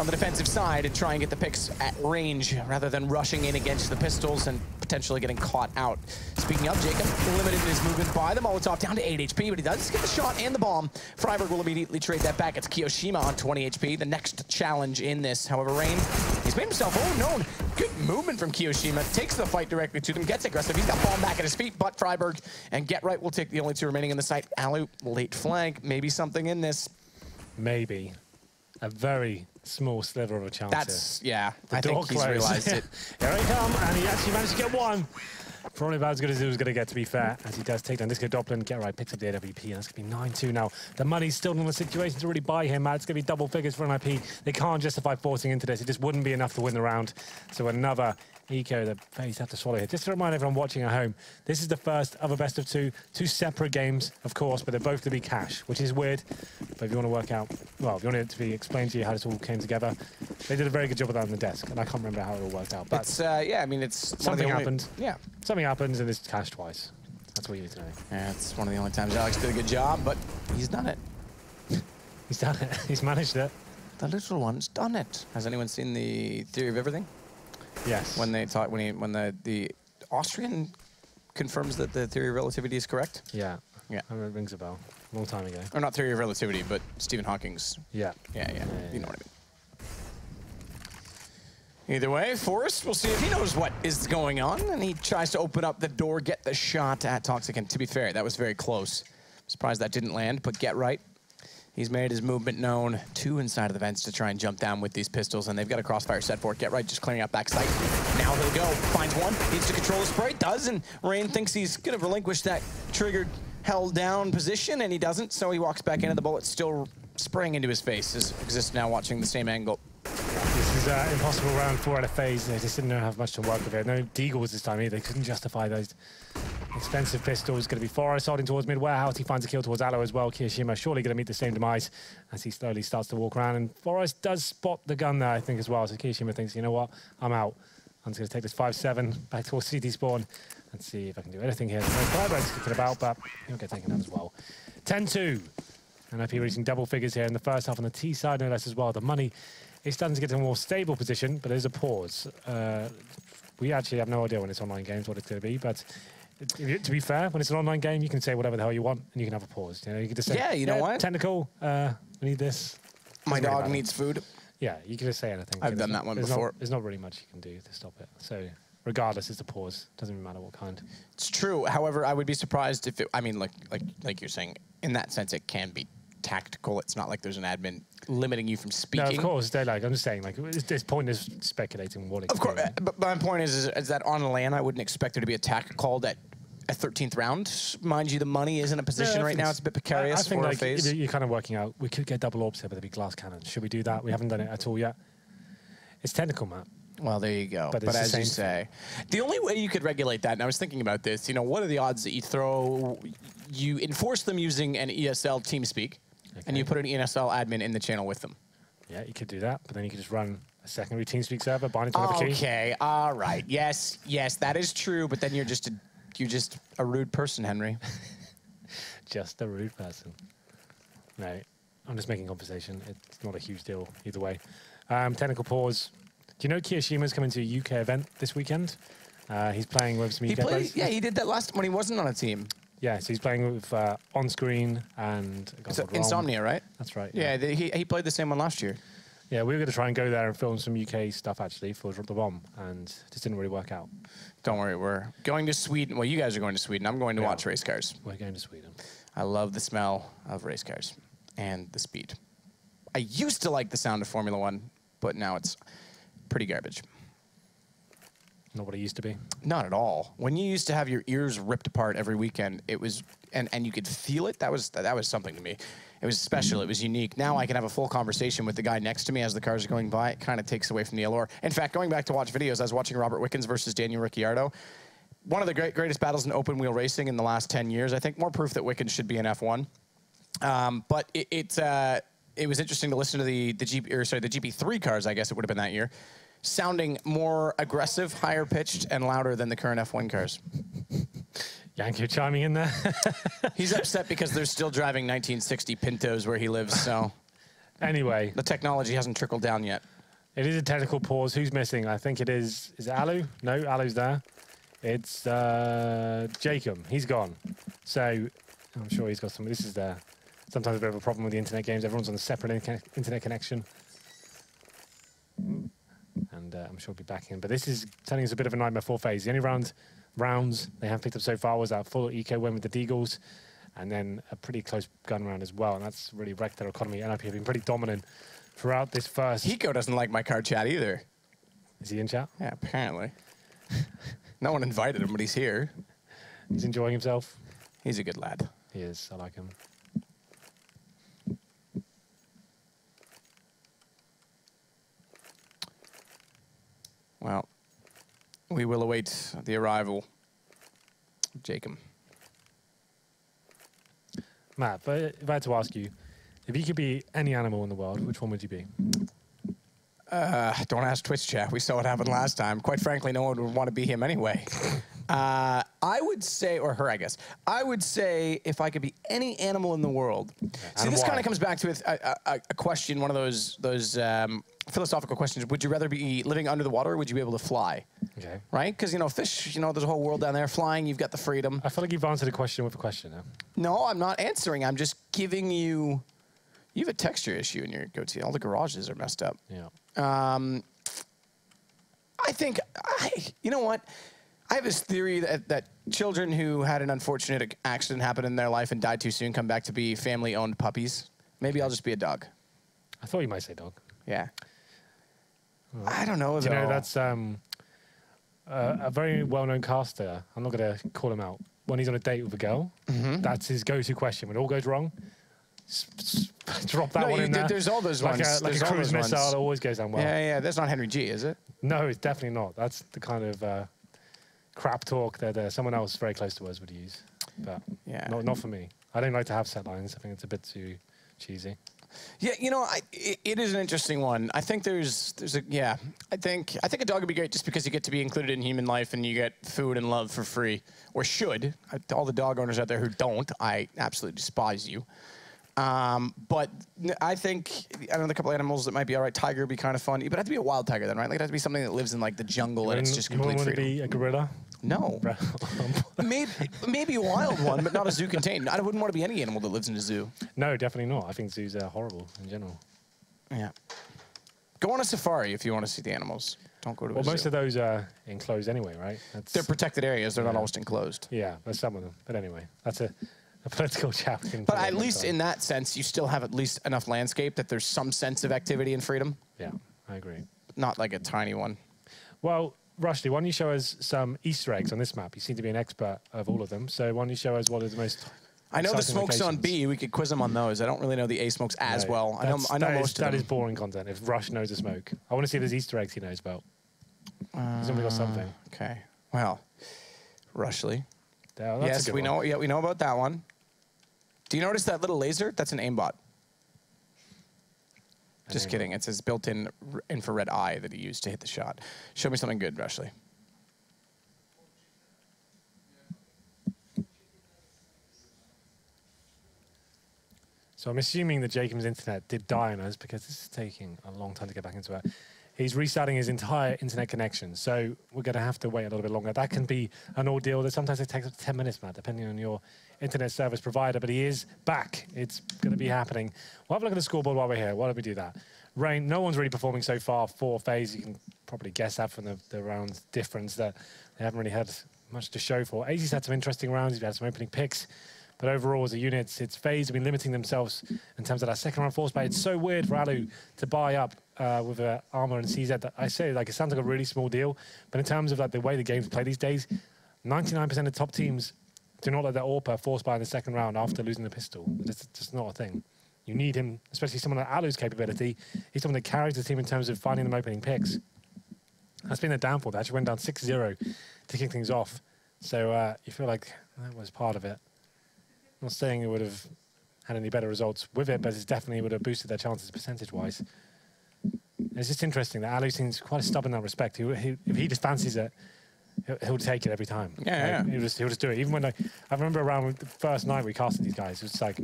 the defensive side and try and get the picks at range rather than rushing in against the pistols and potentially getting caught out. Speaking of, Jacob limited in his movement by the Molotov down to 8 HP, but he does get the shot and the bomb. Freiburg will immediately trade that back. It's Kiyoshima on 20 HP, the next challenge in this. However, Rain, he's made himself known. Good movement from Kiyoshima, takes the fight directly to them, gets aggressive. He's got bomb back at his feet, but Freiburg and GetRight will take the only 2 remaining in the site. Alu, late flank, maybe something in this. Maybe. A very small sliver of a chance. That's, here. yeah, I think he's realized it. Here he comes, and he actually managed to get one. Probably about as good as he was going to get, to be fair, as he does take down Disco Doppelin. GetRight picks up the AWP, and that's going to be 9-2 now. The money's still not in a situation to really buy him. It's going to be double figures for NiP. They can't justify forcing into this. It just wouldn't be enough to win the round. So another eco that FaZe have to swallow here. Just to remind everyone watching at home, this is the first of a best of 2. 2 separate games, of course, but they're both to be cash, which is weird. But if you want to work out, well, if you want it to be explained to you how this all came together, they did a very good job of that on the desk, and I can't remember how it all worked out. But it's, yeah, I mean, it's something happened. Yeah. Something happens, and it's cashed twice. That's what you need to know. Yeah, it's one of the only times Alex did a good job, but he's done it. He's done it. He's managed it. The little one's done it. Has anyone seen the Theory of Everything? Yes. When they talk, when the Austrian confirms that the theory of relativity is correct. Yeah. Yeah. It rings a bell. A long time ago. Or not theory of relativity, but Stephen Hawking's. Yeah. Yeah. You know what I mean. Either way, Forrest, we'll see if he knows what is going on, and he tries to open up the door, get the shot at Toxic. And to be fair, that was very close. I'm surprised that didn't land, but GetRight. He's made his movement known. 2 inside of the vents to try and jump down with these pistols, and they've got a crossfire set for it. GetRight just clearing out backside. Now he'll go. Finds one. Needs to control the spray. Does, and Rain thinks he's going to relinquish that triggered, held down position, and he doesn't, so he walks back into the bullet, still spraying into his face. As Exist now watching the same angle. This is an impossible round 4 out of FaZe. They just didn't have much to work with it. No Deagles this time either. They couldn't justify those expensive pistols. Going to be Forrest holding towards mid-warehouse. He finds a kill towards Aloe as well. Kiyoshima surely going to meet the same demise as he slowly starts to walk around. And Forrest does spot the gun there, I think, as well. So Kiyoshima thinks, you know what, I'm out. I'm just going to take this 5-7 back towards CT spawn and see if I can do anything here. Freiburg's kicking about, but he'll get taken out as well. 10-2. And NiP reaching double figures here in the first half on the T side, no less as well. The money it's starting to get to a more stable position, but there's a pause. We actually have no idea when it's online games what it's going to be, but to be fair, when it's an online game, you can say whatever the hell you want, and you can have a pause. You know, you can just say, yeah, you know what? Technical, we need this. My dog needs food. Yeah, you can just say anything. I've done that one before. There's not really much you can do to stop it. So regardless, it's a pause. Doesn't even matter what kind. It's true. However, I would be surprised if it, I mean, like you're saying, in that sense, it can be tactical. It's not like there's an admin limiting you from speaking. No, of course. They're like, I'm just saying, like, this point is speculating what it's Of course, but my point is that on LAN, I wouldn't expect there to be a tack called at a 13th round. Mind you, the money is in a position right now. It's a bit precarious I think, for like, a FaZe. you're kind of working out, we could get double orbs here, but there'd be glass cannons. Should we do that? We haven't done it at all yet. It's technical, Matt. Well, there you go. But as you say, the only way you could regulate that, and I was thinking about this, you know, what are the odds that you enforce them using an ESL TeamSpeak, and you put an ESL admin in the channel with them? Yeah, you could do that, but then you could just run a secondary TeamSpeak server, bind it to another key. Okay, all right. Yes, that is true, but then you're just a rude person, Henry. Just a rude person. No, I'm just making conversation. It's not a huge deal either way. Technical pause. Do you know Kiyoshima's coming to a UK event this weekend? He's playing with some UK players. Yeah, he did that last when he wasn't on a team. Yeah, so he's playing with On Screen and Insomnia, right? That's right. Yeah, he played the same one last year. Yeah, we were going to try and go there and film some UK stuff actually for Drop the Bomb, and it just didn't really work out. Don't worry, we're going to Sweden. Well, you guys are going to Sweden. I'm going to watch race cars. We're going to Sweden. I love the smell of race cars and the speed. I used to like the sound of Formula One, but now it's pretty garbage. Not what it used to be. Not at all. When you used to have your ears ripped apart every weekend, it was, and you could feel it. That was something to me. It was special. It was unique. Now I can have a full conversation with the guy next to me as the cars are going by. It kind of takes away from the allure. In fact, going back to watch videos, I was watching Robert Wickens versus Daniel Ricciardo. One of the greatest battles in open wheel racing in the last 10 years. I think more proof that Wickens should be in F1. But it was interesting to listen to the GP3 cars, I guess it would have been that year, sounding more aggressive, higher pitched, and louder than the current F1 cars. Yankee chiming in there. He's upset because they're still driving 1960 Pintos where he lives, so. Anyway. The technology hasn't trickled down yet. It is a technical pause. Who's missing? I think it is it Alu? No, Alu's there. It's Jacob. He's gone. So I'm sure he's got some. This is there. Sometimes a bit of a problem with the internet games. Everyone's on a separate internet connection. And I'm sure he'll be back in. But this is telling us a bit of a nightmare for FaZe. The only rounds they have picked up so far was that full eco win with the Deagles, and then a pretty close gun round as well. And that's really wrecked their economy. NiP have been pretty dominant throughout this first. Hiko doesn't like my card chat either. Is he in chat? Yeah, apparently. No one invited him, but he's here. He's enjoying himself. He's a good lad. He is. I like him. Well, we will await the arrival of Jacob. Matt, if I had to ask you, if you could be any animal in the world, which one would you be? Don't ask Twitch chat. We saw what happened last time. Quite frankly, no one would want to be him anyway. I would say, or her, I guess. I would say if I could be any animal in the world. See, this kind of comes back to a question, one of those philosophical questions. Would you rather be living under the water, or would you be able to fly? Okay. Right? Because, you know, fish, you know, there's a whole world down there. Flying, you've got the freedom. I feel like you've answered a question with a question now. No, I'm not answering. I'm just giving you... You have a texture issue in your goatee. All the garages are messed up. Yeah. I think, you know what? I have this theory that children who had an unfortunate accident happen in their life and died too soon come back to be family-owned puppies. Maybe I'll just be a dog. I thought you might say dog. Yeah. I don't know, though. You know, that's a very well-known caster. I'm not going to call him out. When he's on a date with a girl, that's his go-to question. When it all goes wrong, drop that one in there. There's all those ones. Like a cruise missile that always goes down well. Yeah. That's not Henry G, is it? No, it's definitely not. That's the kind of crap talk that someone else very close to us would use. But yeah, not for me. I don't like to have set lines. I think it's a bit too cheesy. Yeah, you know, it is an interesting one. I think there's a I think a dog would be great just because you get to be included in human life and you get food and love for free, or should. All the dog owners out there who don't, I absolutely despise you. But I think another couple of animals that might be all right. Tiger would be kind of fun. But it'd have to be a wild tiger then, right? Like, it has to be something that lives in like the jungle and it's just complete freedom. You wouldn't want to be a gorilla? No. maybe a wild one, but not a zoo contained. I wouldn't want to be any animal that lives in a zoo. No, definitely not. I think zoos are horrible in general. Yeah. Go on a safari if you want to see the animals. Don't go to a zoo. Well, most of those are enclosed anyway, right? They're protected areas. They're not always enclosed. Yeah, there's some of them. But anyway, that's a political chat. But at least in that sense, you still have at least enough landscape that there's some sense of activity and freedom. Yeah, I agree. Not like a tiny one. Well, Rushdie, why don't you show us some Easter eggs on this map? You seem to be an expert of all of them. So why don't you show us what is the most... I know the smokes on B. We could quiz him on those. I don't really know the A smokes as well. I know most of them. That is boring content. If Rush knows the smoke, I want to see if there's Easter eggs he knows about. Somebody got something. Okay. Well, Rushley. Yes, we know. Yeah, we know about that one. Do you notice that little laser? That's an aimbot. Just kidding. It's his built-in infrared eye that he used to hit the shot. Show me something good, Rushley. So I'm assuming that Jacob's internet did die on us because this is taking a long time to get back into it. He's restarting his entire internet connection, so we're going to have to wait a little bit longer. That can be an ordeal. That sometimes it takes up to 10 minutes, Matt, depending on your internet service provider, but he is back. It's going to be happening. We'll have a look at the scoreboard while we're here. Why don't we do that? Rain, no one's really performing so far for FaZe. You can probably guess that from the round difference that they haven't really had much to show for. AZ's had some interesting rounds. He's had some opening picks. But overall, as a unit, it's FaZe have been limiting themselves in terms of that second round force buy. It's so weird for Alu to buy up with Armor and CZ. That I say, like, it sounds like a really small deal. But in terms of like the way the game's played these days, 99% of top teams do not let their AWPer force buy in the second round after losing the pistol. It's just not a thing. You need him, especially someone like Alu's capability. He's someone that carries the team in terms of finding them opening picks. That's been the downfall. They actually went down 6-0 to kick things off. So you feel like that was part of it. I'm not saying it would have had any better results with it, but it definitely would have boosted their chances percentage-wise. It's just interesting that Alu seems quite stubborn in that respect. If he just fancies it, he'll take it every time. Yeah. He'll just do it. Even when I remember around the first night we casted these guys, it was like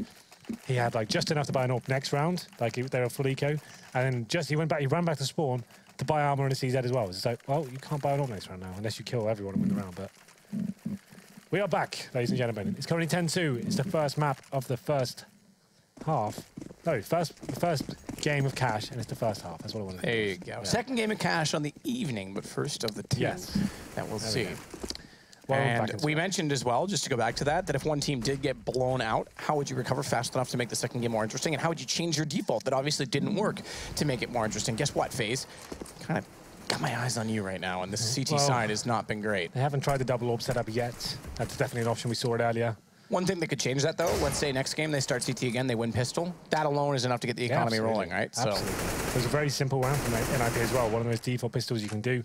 he had like just enough to buy an AWP next round, like they were full eco, and then he ran back to spawn to buy armor and a CZ as well. It's like, well, you can't buy an AWP next round now unless you kill everyone and win the round. But we are back, ladies and gentlemen. It's currently 10-2. It's the first map of the first half. No, the first game of Cash, and it's the first half. That's what I wanted to do. There you go. Yeah. Second game of Cash on the evening, but first of the two that we'll see. Well, and we mentioned as well, just to go back to that if one team did get blown out, how would you recover fast enough to make the second game more interesting? And how would you change your default that obviously didn't work to make it more interesting? Guess what, FaZe? Kind of got my eyes on you right now, and this CT side has not been great. They haven't tried the double AWP setup yet. That's definitely an option. We saw it earlier. One thing that could change that, though, let's say next game they start CT again, they win pistol. That alone is enough to get the economy rolling, right? Absolutely. So it was a very simple round from NiP as well. One of those default pistols you can do.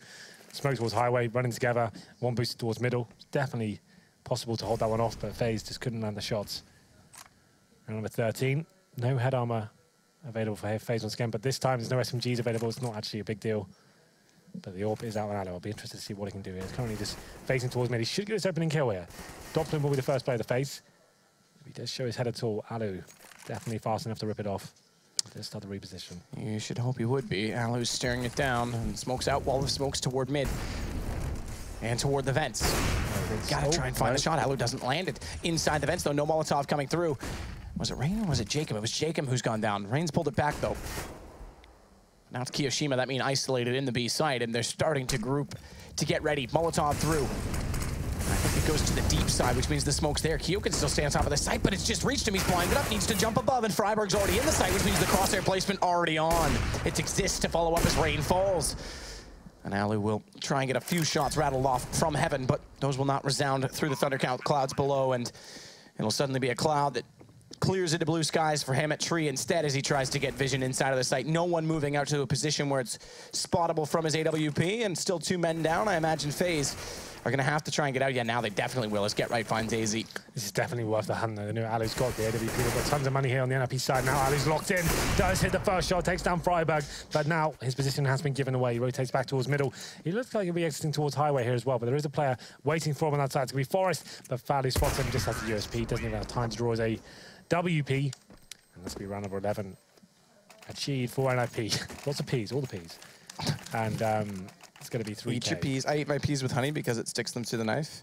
Smoke towards highway, running together, one boosted towards middle. It's definitely possible to hold that one off, but FaZe just couldn't land the shots. Round number 13. No head armor available for FaZe once again, but this time there's no SMGs available. It's not actually a big deal. But the AWP is out on Alu. I'll be interested to see what he can do here. He's currently just facing towards mid. He should get his opening kill here. Doppelin will be the first player to face. If he does show his head at all, Alu definitely fast enough to rip it off. Let's start the reposition. You should hope he would be. Alu's staring it down and smokes out, wall of smokes toward mid. And toward the vents. Gotta try and find the shot. Alu doesn't land it. Inside the vents, though, no Molotov coming through. Was it Rain or was it Jacob? It was Jacob who's gone down. Rain's pulled it back, though. Now it's Kiyoshima, that means isolated in the B side, and they're starting to group to get ready. Molotov through. I think it goes to the deep side, which means the smoke's there. Kyo can still stay on top of the site, but it's just reached him. He's blinded up, needs to jump above, and Freiburg's already in the site, which means the crosshair placement already on. It exists to follow up as rain falls. And Alu will try and get a few shots rattled off from heaven, but those will not resound through the thunder clouds below, and it'll suddenly be a cloud that clears into blue skies for him at Tree instead as he tries to get vision inside of the site. No one moving out to a position where it's spottable from his AWP, and still 2 men down. I imagine FaZe are going to have to try and get out. Yeah, now they definitely will as Get Right finds AZ. This is definitely worth the hunt, though. They know Alu's got the AWP. They've got tons of money here on the NiP side. Now Alu's locked in. Does hit the first shot, takes down Freiburg. But now his position has been given away. He rotates back towards middle. He looks like he'll be exiting towards highway here as well. But there is a player waiting for him on that side. It's going to be Forrest. But Fowley spots him, just has the USP. Doesn't even have time to draw his WP. And this will be round number 11. Achieved for NiP. Lots of peas, all the peas. And it's going to be 3K. Eat your peas. I eat my peas with honey because it sticks them to the knife.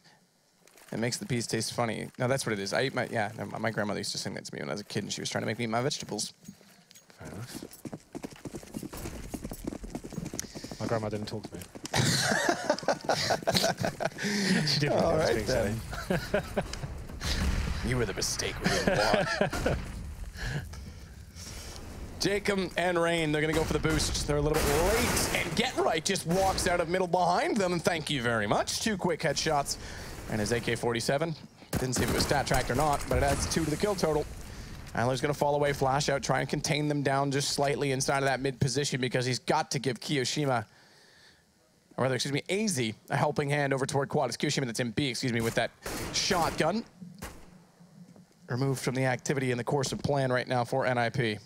It makes the peas taste funny. No, that's what it is. I eat my, yeah, my grandmother used to sing that to me when I was a kid, and she was trying to make me eat my vegetables. Fair enough. My grandma didn't talk to me. She didn't. All right, then. You were the mistake we didn't want. Jacob and Rain, they're going to go for the boost. They're a little bit late, and Get Right just walks out of middle behind them, and thank you very much. 2 quick headshots, and his AK-47. Didn't see if it was stat tracked or not, but it adds 2 to the kill total. Adler's going to fall away, flash out, try and contain them down just slightly inside of that mid position because he's got to give Kiyoshima, or rather, excuse me, AZ, a helping hand over toward Quad. It's Kiyoshima that's in B, excuse me, with that shotgun. Removed from the activity in the course of plan right now for NiP.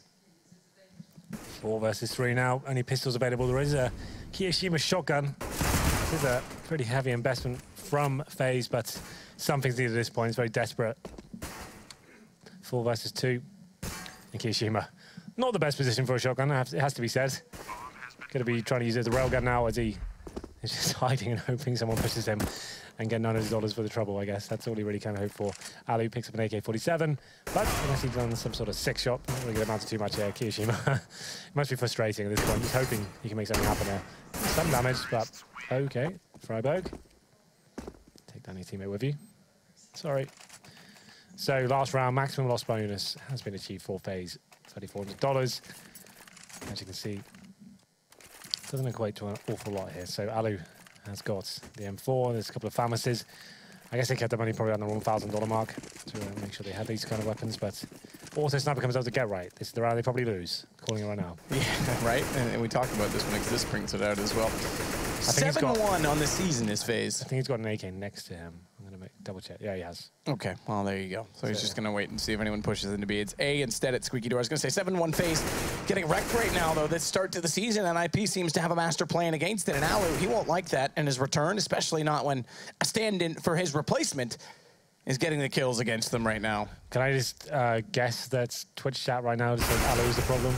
4 versus 3 now. Only pistols available. There is a Kiyoshima shotgun. This is a pretty heavy investment from FaZe, but something's needed at this point. It's very desperate. 4 versus 2. And Kiyoshima, not the best position for a shotgun, it has to be said. Going to be trying to use it as a railgun now as he is just hiding and hoping someone pushes him and get $900 for the trouble, I guess. That's all he really kind of hoped for. Alu picks up an AK-47, but unless he's done some sort of 6 shot, not really going to amount to too much here. Kiyoshima, it must be frustrating at this point. He's hoping he can make something happen there. Some damage, but okay. Freiburg, take down your teammate with you. Sorry. So last round, maximum loss bonus has been achieved for FaZe, $3,400. As you can see, doesn't equate to an awful lot here. So Alu has got the M4. There's a couple of FAMASes. I guess they kept the money probably on the wrong $1,000 mark to make sure they had these kind of weapons. But also, Sniper comes out to Get Right. This is the round they probably lose. Calling it right now. Yeah, right. And we talked about this one because this brings it out as well. 7-1 on the season is FaZe. I think he's got an AK next to him. I'm going to double check. Yeah, he has. Okay, well, there you go. So he's just going to wait and see if anyone pushes into B. It's A instead at Squeaky Door. I was going to say 7-1 FaZe getting wrecked right now, though. This start to the season, and NiP seems to have a master plan against it. And Alu, he won't like that in his return, especially not when a stand-in for his replacement is getting the kills against them right now. Can I just guess that Twitch chat right now says Alu is the problem?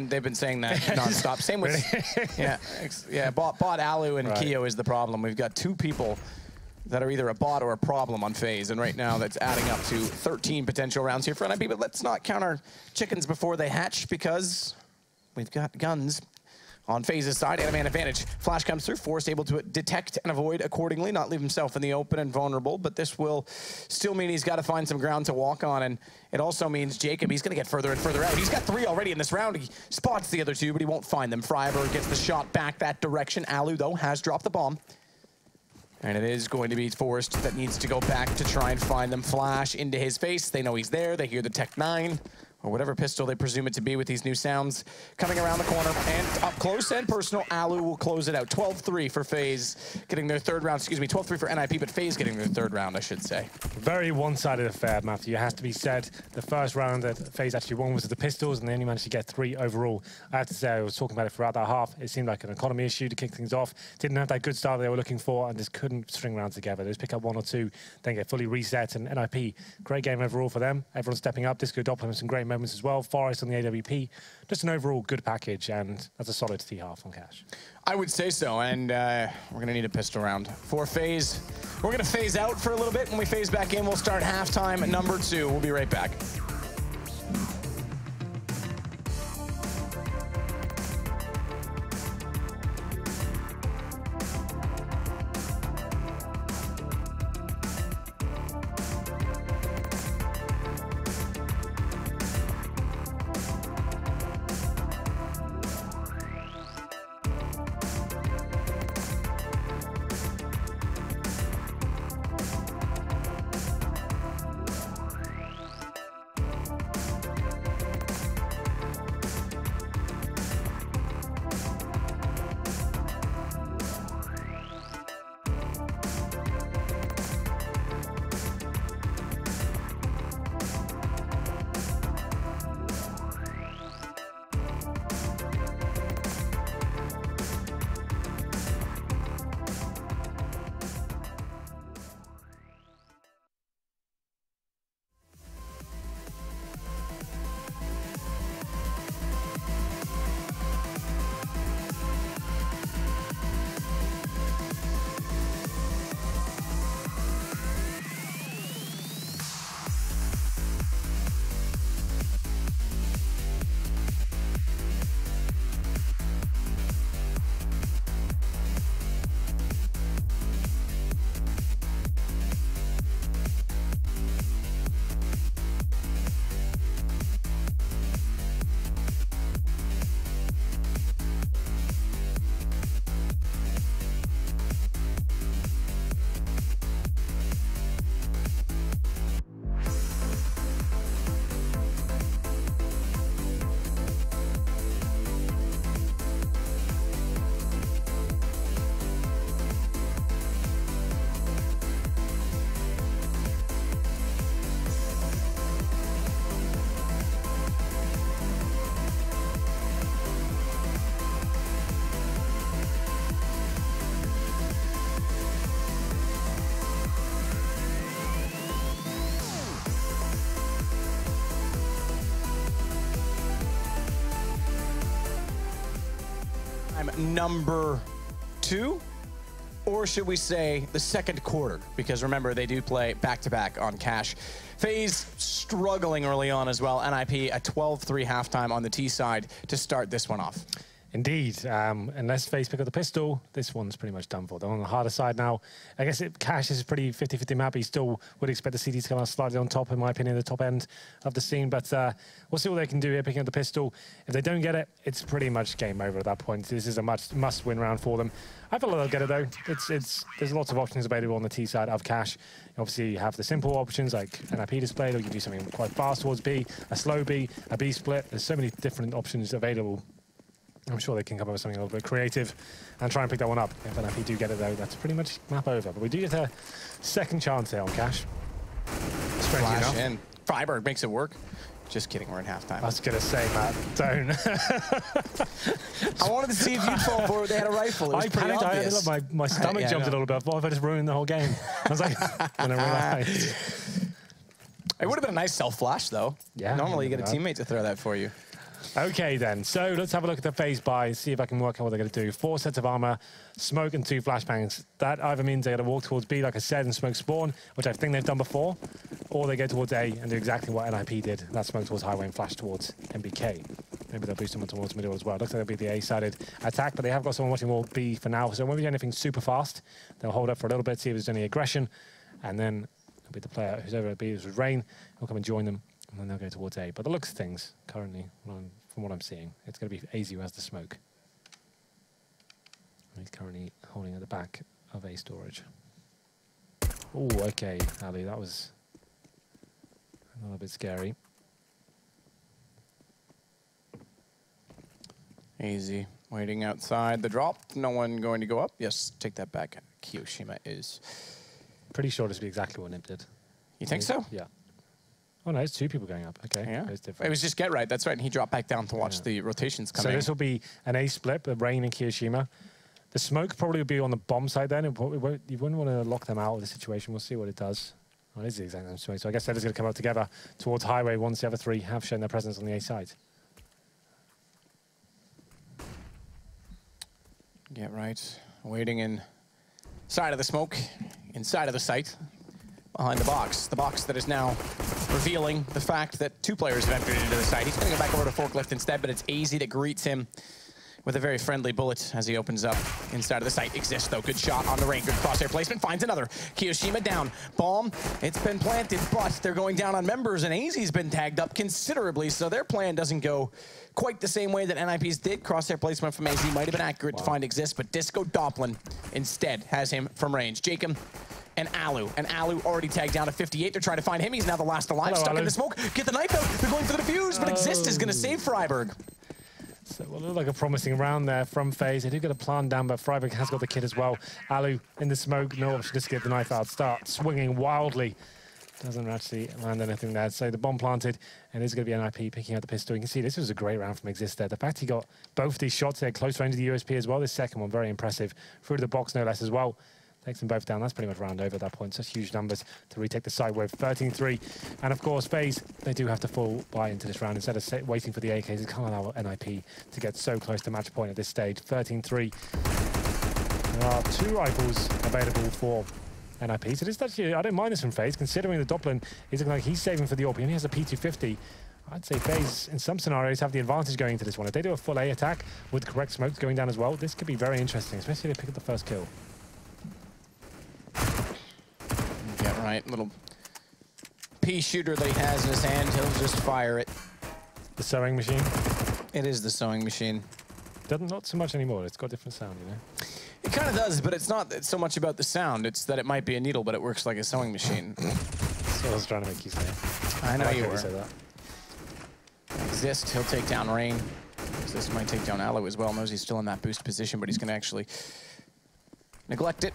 They've been saying that nonstop. Same with bot Alu and Kyo is the problem. We've got 2 people that are either a bot or a problem on FaZe, and right now that's adding up to 13 potential rounds here for NiP. But let's not count our chickens before they hatch because we've got guns on FaZe's side. Man advantage. Flash comes through. Force able to detect and avoid accordingly, not leave himself in the open and vulnerable. But this will still mean he's got to find some ground to walk on. And it also means Jacob, he's going to get further and further out. He's got 3 already in this round. He spots the other 2, but he won't find them. Freiburg gets the shot back that direction. Alu, though, has dropped the bomb. And it is going to be Forrest that needs to go back to try and find them. Flash into his face. They know he's there. They hear the Tech 9. Or whatever pistol they presume it to be with these new sounds. Coming around the corner and up close and personal, Alu will close it out. 12-3 for FaZe, getting their 3rd round. Excuse me, 12-3 for NiP, but FaZe getting their 3rd round, I should say. Very one-sided affair, Matthew. It has to be said. The first round that FaZe actually won was the pistols, and they only managed to get 3 overall. I have to say, I was talking about it throughout that half. It seemed like an economy issue to kick things off. Didn't have that good start they were looking for, and just couldn't string rounds together. They just pick up 1 or 2, then get fully reset. And NiP, great game overall for them. Everyone's stepping up. Disco Doppler having some great moments as well. Forrest on the AWP, just an overall good package, and that's a solid T-half on cash. I would say so, and we're going to need a pistol round for FaZe. We're going to phase out for a little bit. When we phase back in, we'll start halftime at number 2. We'll be right back. halftime number 2. Or should we say the second quarter? Because remember, they do play back-to-back on Cash. FaZe struggling early on as well. NiP a 12-3 halftime on the T side to start this one off. Indeed. Unless FaZe pick up the pistol, this one's pretty much done for. They're on the harder side now. I guess Cash is a pretty 50-50 map. He still would expect the CD to come out slightly on top, in my opinion, the top end of the scene. But we'll see what they can do here, picking up the pistol. If they don't get it, it's pretty much game over at that point. This is a must-win round for them. I feel like they'll get it, though. There's lots of options available on the T side of Cash. You obviously, you have the simple options like NiP display. They'll give you something quite fast towards B, a slow B, a B split. There's so many different options available. I'm sure they can come up with something a little bit creative and try and pick that one up. If NiP do get it, though, that's pretty much map over. But we do get a second chance here on Cash. Flash in. friberg makes it work. Just kidding, we're in halftime. I was going to say, Matt, don't. I wanted to see if you'd fall forward. They had a rifle. It was pretty obvious. My stomach jumped a little bit. I thought if I just ruined the whole game. I was like, when I realized. It would have been a nice self-flash, though. Yeah. Normally, you get a teammate to throw that for you. Okay, then. So let's have a look at the FaZe buy, see if I can work out what they're going to do. 4 sets of armor, smoke, and 2 flashbangs. That either means they're going to walk towards B, like I said, and smoke spawn, which I think they've done before, or they go towards A and do exactly what NiP did. That smoke towards highway and flash towards MBK. Maybe they'll boost them towards middle as well. Looks like it'll be the A-sided attack, but they have got someone watching more B for now, so it won't be anything super fast. They'll hold up for a little bit, see if there's any aggression, and then it'll be the player who's over at B, who's Rain, will come and join them, and then they'll go towards A. But the looks of things, currently, from what I'm seeing, it's going to be AZ who has the smoke. He's currently holding at the back of A storage. Oh, okay, Ali, that was a little bit scary. AZ waiting outside the drop. No one going to go up. Yes, take that back. Kiyoshima is. Pretty sure this will be exactly what NiP did. You think so? Yeah. Oh, no, it's 2 people going up. Okay. Yeah. It's different. It was just get right. That's right. And he dropped back down to watch the rotations come in. So this will be an A split, with Rain and Kiyoshima. The smoke probably will be on the bomb side then. You wouldn't want to lock them out of the situation. We'll see what it does. Oh, it is the exact same smoke. So I guess they're just going to come up together towards highway once the other 3 have shown their presence on the A side. Get right. Waiting inside of the smoke, inside of the site. Behind the box that is now revealing the fact that 2 players have entered into the site. He's going to go back over to Forklift instead, but it's AZ that greets him with a very friendly bullet as he opens up inside of the site. Exists, though. Good shot on the Rain. Good crosshair placement. Finds another. Kiyoshima down. Bomb. It's been planted, but they're going down on members, and AZ's been tagged up considerably, so their plan doesn't go quite the same way that NiP's did. Crosshair placement from AZ might have been accurate to find Exist, but Disco Doppelin instead has him from range. Jacob and Alu already tagged down to 58. They're trying to find him. He's now the last alive. Hello, stuck in the smoke. Get the knife out. They're going for the defuse, but Exist is going to save friberg. So it looked like a promising round there from FaZe. They do get a plan down, but friberg has got the kid as well. Alu in the smoke. No option, just get the knife out. Start swinging wildly. Doesn't actually land anything there. So the bomb planted, and it's going to be NiP picking out the pistol. You can see this was a great round from Exist there. The fact he got both these shots there, close range of the USP as well. This second one, very impressive. Through the box, no less as well. Takes them both down. That's pretty much round over at that point. Such huge numbers to retake the side with 13-3. And of course, FaZe, they do have to fall buy into this round instead of waiting for the AKs. They can't allow NiP to get so close to match point at this stage. 13-3. There are 2 rifles available for NiP. So this is actually, I don't mind this from FaZe, considering the Doppelin is looking like he's saving for the AWP. He only has a P250. I'd say FaZe, in some scenarios, have the advantage going into this one. If they do a full A attack with the correct smokes going down as well, this could be very interesting, especially if they pick up the first kill. Get right, little pea shooter that he has in his hand. He'll just fire it. The sewing machine? It is the sewing machine. Not so much anymore. It's got a different sound, you know? It kind of does, but it's not so much about the sound. It's that it might be a needle, but it works like a sewing machine. That's what I was trying to make you say. I know you were. Say that. Exist, he'll take down Rain. Exist might take down Alu as well. Knows he's still in that boost position, but he's going to actually neglect it.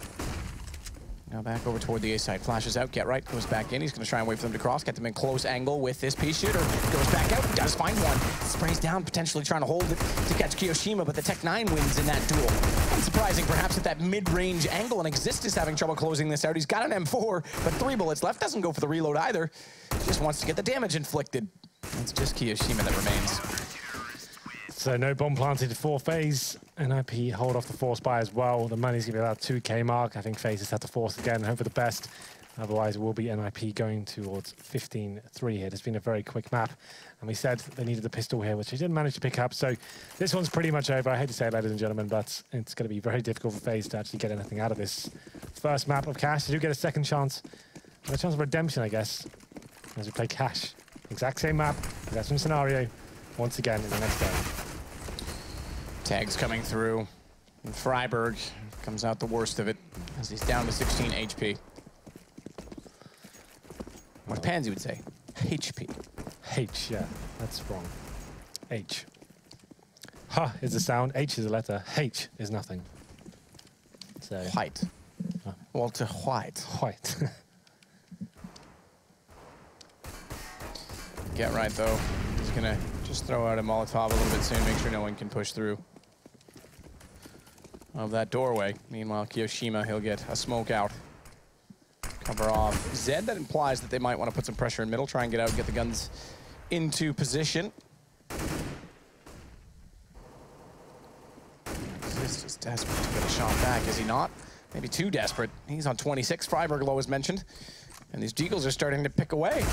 Now back over toward the A side. Flashes out, get right, goes back in. He's going to try and wait for them to cross, get them in close angle with this pea shooter. Goes back out, does find one. Sprays down, potentially trying to hold it to catch Kiyoshima, but the Tech-9 wins in that duel. Unsurprising, perhaps, at that mid-range angle, and Exist is having trouble closing this out. He's got an M4, but 3 bullets left. Doesn't go for the reload either. Just wants to get the damage inflicted. It's just Kiyoshima that remains. So no bomb planted for FaZe. NiP hold off the force buy as well. The money's going to be about 2K mark. I think FaZe has had to force again and hope for the best. Otherwise, it will be NiP going towards 15-3 here. It's been a very quick map. And we said they needed the pistol here, which they didn't manage to pick up. So this one's pretty much over. I hate to say it, ladies and gentlemen, but it's going to be very difficult for FaZe to actually get anything out of this first map of Cash. They do get a second chance. And a chance of redemption, I guess, as we play Cash. Exact same map, exact same scenario, once again in the next game. Tags coming through. And Freiburg comes out the worst of it as he's down to 16 HP. What Pansy would say, HP. H, yeah, that's wrong. H. Ha is the sound, H is a letter, H is nothing. So White. Walter White. White. Get right, though. He's going to just throw out a Molotov a little bit soon, make sure no one can push through of that doorway. Meanwhile, Kiyoshima, he'll get a smoke out. Cover off Zed. That implies that they might want to put some pressure in middle, try and get out, get the guns into position. He's just desperate to get a shot back, is he not? Maybe too desperate. He's on 26. Freiburg low as mentioned. And these Deagles are starting to pick away.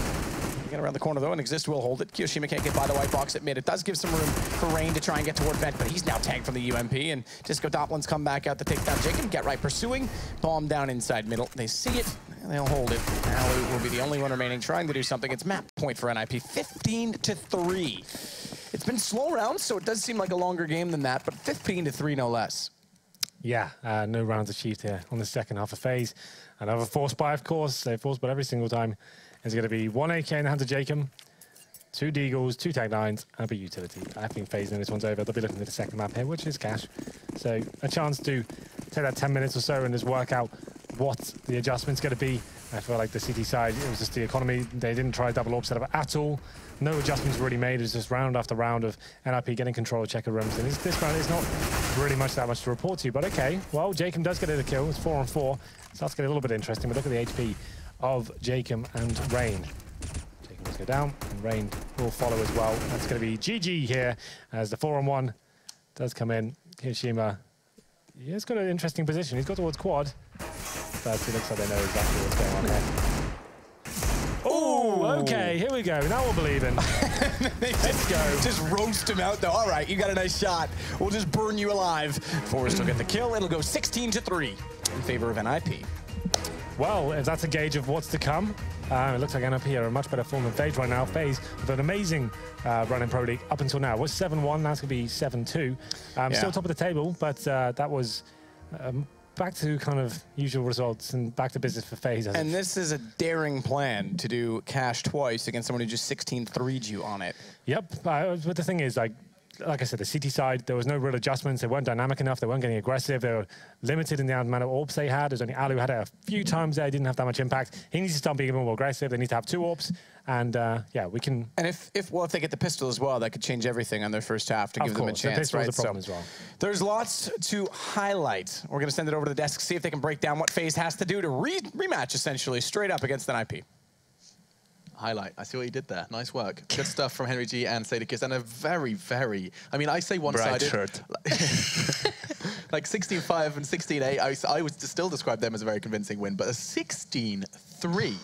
Get around the corner though, and Exist will hold it. Kiyoshima can't get by the white box at mid. It does give some room for Rain to try and get toward vent, but he's now tagged from the UMP, and Disco Doplin's come back out to take down Jacob. Get right pursuing. Bomb down inside middle. They see it, and they'll hold it. Alu will be the only one remaining trying to do something. It's map point for NiP, 15-3. It's been slow rounds, so it does seem like a longer game than that, but 15-3 no less. Yeah, no rounds achieved here on the second half of FaZe. Another force buy, of course. They force buy every single time. It's going to be 1 AK in the hands of Jacob, 2 Deagles, 2 Tag 9s, and a big utility. I think FaZe, and this one's over. They'll be looking at the second map here, which is Cash. So a chance to take that 10 minutes or so and just work out what the adjustment's going to be. I feel like the City side, it was just the economy. They didn't try double AWP setup at all. No adjustments really made. It was just round after round of NiP getting control of checker rooms. And this round is not really that much to report to you. But okay, well, Jacob does get a kill. It's 4-on-4. Starts to get a little bit interesting. But look at the HP of Jacob and Rain. Jacob must go down, and Rain will follow as well. That's going to be GG here as the 4-on-1 does come in. Kiyoshima, he's got an interesting position. He's got towards quad, but it looks like they know exactly what's going on there. Oh, okay, here we go. Now we'll believe in. Let's go. Just roast him out, though. All right, you got a nice shot. We'll just burn you alive. Forrest will get the kill. It'll go 16-3 in favor of NiP. Well, if that's a gauge of what's to come, it looks like NiP are a much better form than FaZe right now. FaZe with an amazing run in Pro League up until now. It was 7-1, now it's going to be 7-2. Still top of the table, but that was back to kind of usual results and back to business for FaZe. And this is a daring plan to do Cash twice against someone who just 16-3'd you on it. Yep, but the thing is, like I said, the City side, there was no real adjustments. They weren't dynamic enough. They weren't getting aggressive. They were limited in the amount of AWPs they had. There's only Alu had it a few times there. Didn't have that much impact. He needs to start being even more aggressive. They need to have 2 AWPs. And yeah, we can. And if they get the pistol as well, that could change everything on their first half to give them a chance. The pistol right? is a problem as well. There's lots to highlight. We're going to send it over to the desk, see if they can break down what FaZe has to do to rematch essentially straight up against the NiP. Highlight. I see what you did there. Nice work. Good stuff from Henry G and Sadakis, and a very, very, I mean, I say one-sided. Bright shirt. Like 16-5 and 16-8, I would still describe them as a very convincing win, but a 16-3.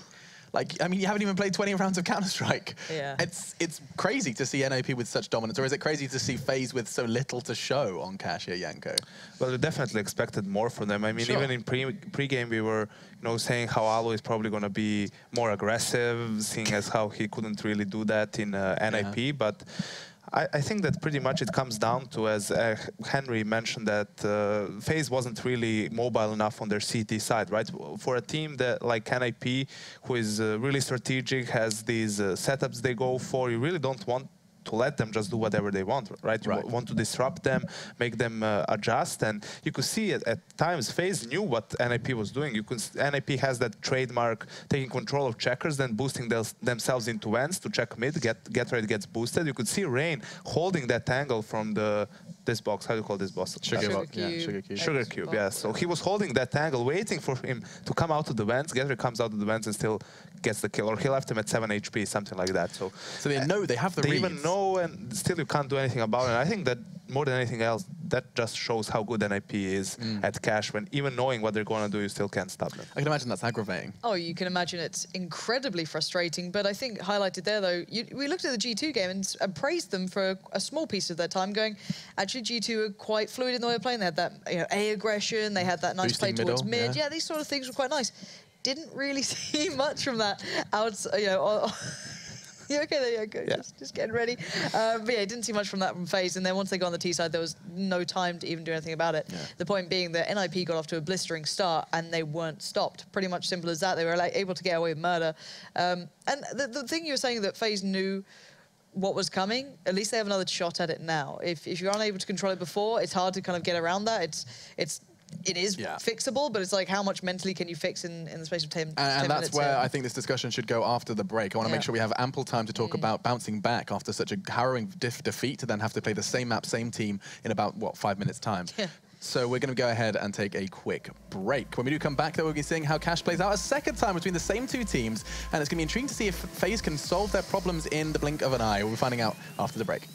Like, I mean, you haven't even played 20 rounds of Counter-Strike. Yeah. It's crazy to see NiP with such dominance, or is it crazy to see FaZe with so little to show on Cash here, Yanko? Well, we definitely expected more from them. I mean, Sure. even in pre-game, we were, saying how Alu is probably going to be more aggressive, seeing as how he couldn't really do that in NiP. Yeah. But I think that pretty much it comes down to, as Henry mentioned, that FaZe wasn't really mobile enough on their CT side, right? For a team that like NiP, who is really strategic, has these setups they go for, you really don't want to let them just do whatever they want, right? You want to disrupt them, make them adjust, and you could see at times FaZe knew what NiP was doing. NiP has that trademark taking control of checkers, then boosting themselves into ends to check mid, get ready, gets boosted. You could see Rain holding that angle from the this box. How do you call this box? Sugar box. yeah, sugar cube. Sugar cube, yeah. So he was holding that angle, waiting for him to come out of the vents. Gather comes out of the vents and still gets the kill. Or he left him at 7 HP, something like that. So they know, they have the They reads. even know, and still you can't do anything about it. And I think that more than anything else, that just shows how good NiP is at cash, when even knowing what they're going to do, you still can't stop them. I can imagine that's aggravating. Oh, you can imagine it's incredibly frustrating. But I think highlighted there, though, we looked at the G2 game and praised them for a small piece of their time, going, actually, G2 were quite fluid in the way of playing. They had that A aggression, they had that nice Boosting play towards middle, mid. Yeah, these sort of things were quite nice. Didn't really see much from that outside, Yeah, okay, there you go. Yeah. Just getting ready. But yeah, didn't see much from that from FaZe. And then once they got on the T side, there was no time to even do anything about it. Yeah. The point being that NiP got off to a blistering start and they weren't stopped. Pretty much simple as that. They were able to get away with murder. And the thing you were saying that FaZe knew what was coming, at least they have another shot at it now. If you're unable to control it before, it's hard to kind of get around that. It is fixable, but it's like how much mentally can you fix in the space of 10 minutes? And that's where I think this discussion should go after the break. I want to make sure we have ample time to talk about bouncing back after such a harrowing defeat to then have to play the same map, same team in about, what, 5 minutes' time. Yeah. So we're going to go ahead and take a quick break. When we do come back, though, we'll be seeing how Cash plays out a second time between the same two teams, and it's going to be intriguing to see if FaZe can solve their problems in the blink of an eye. We'll be finding out after the break.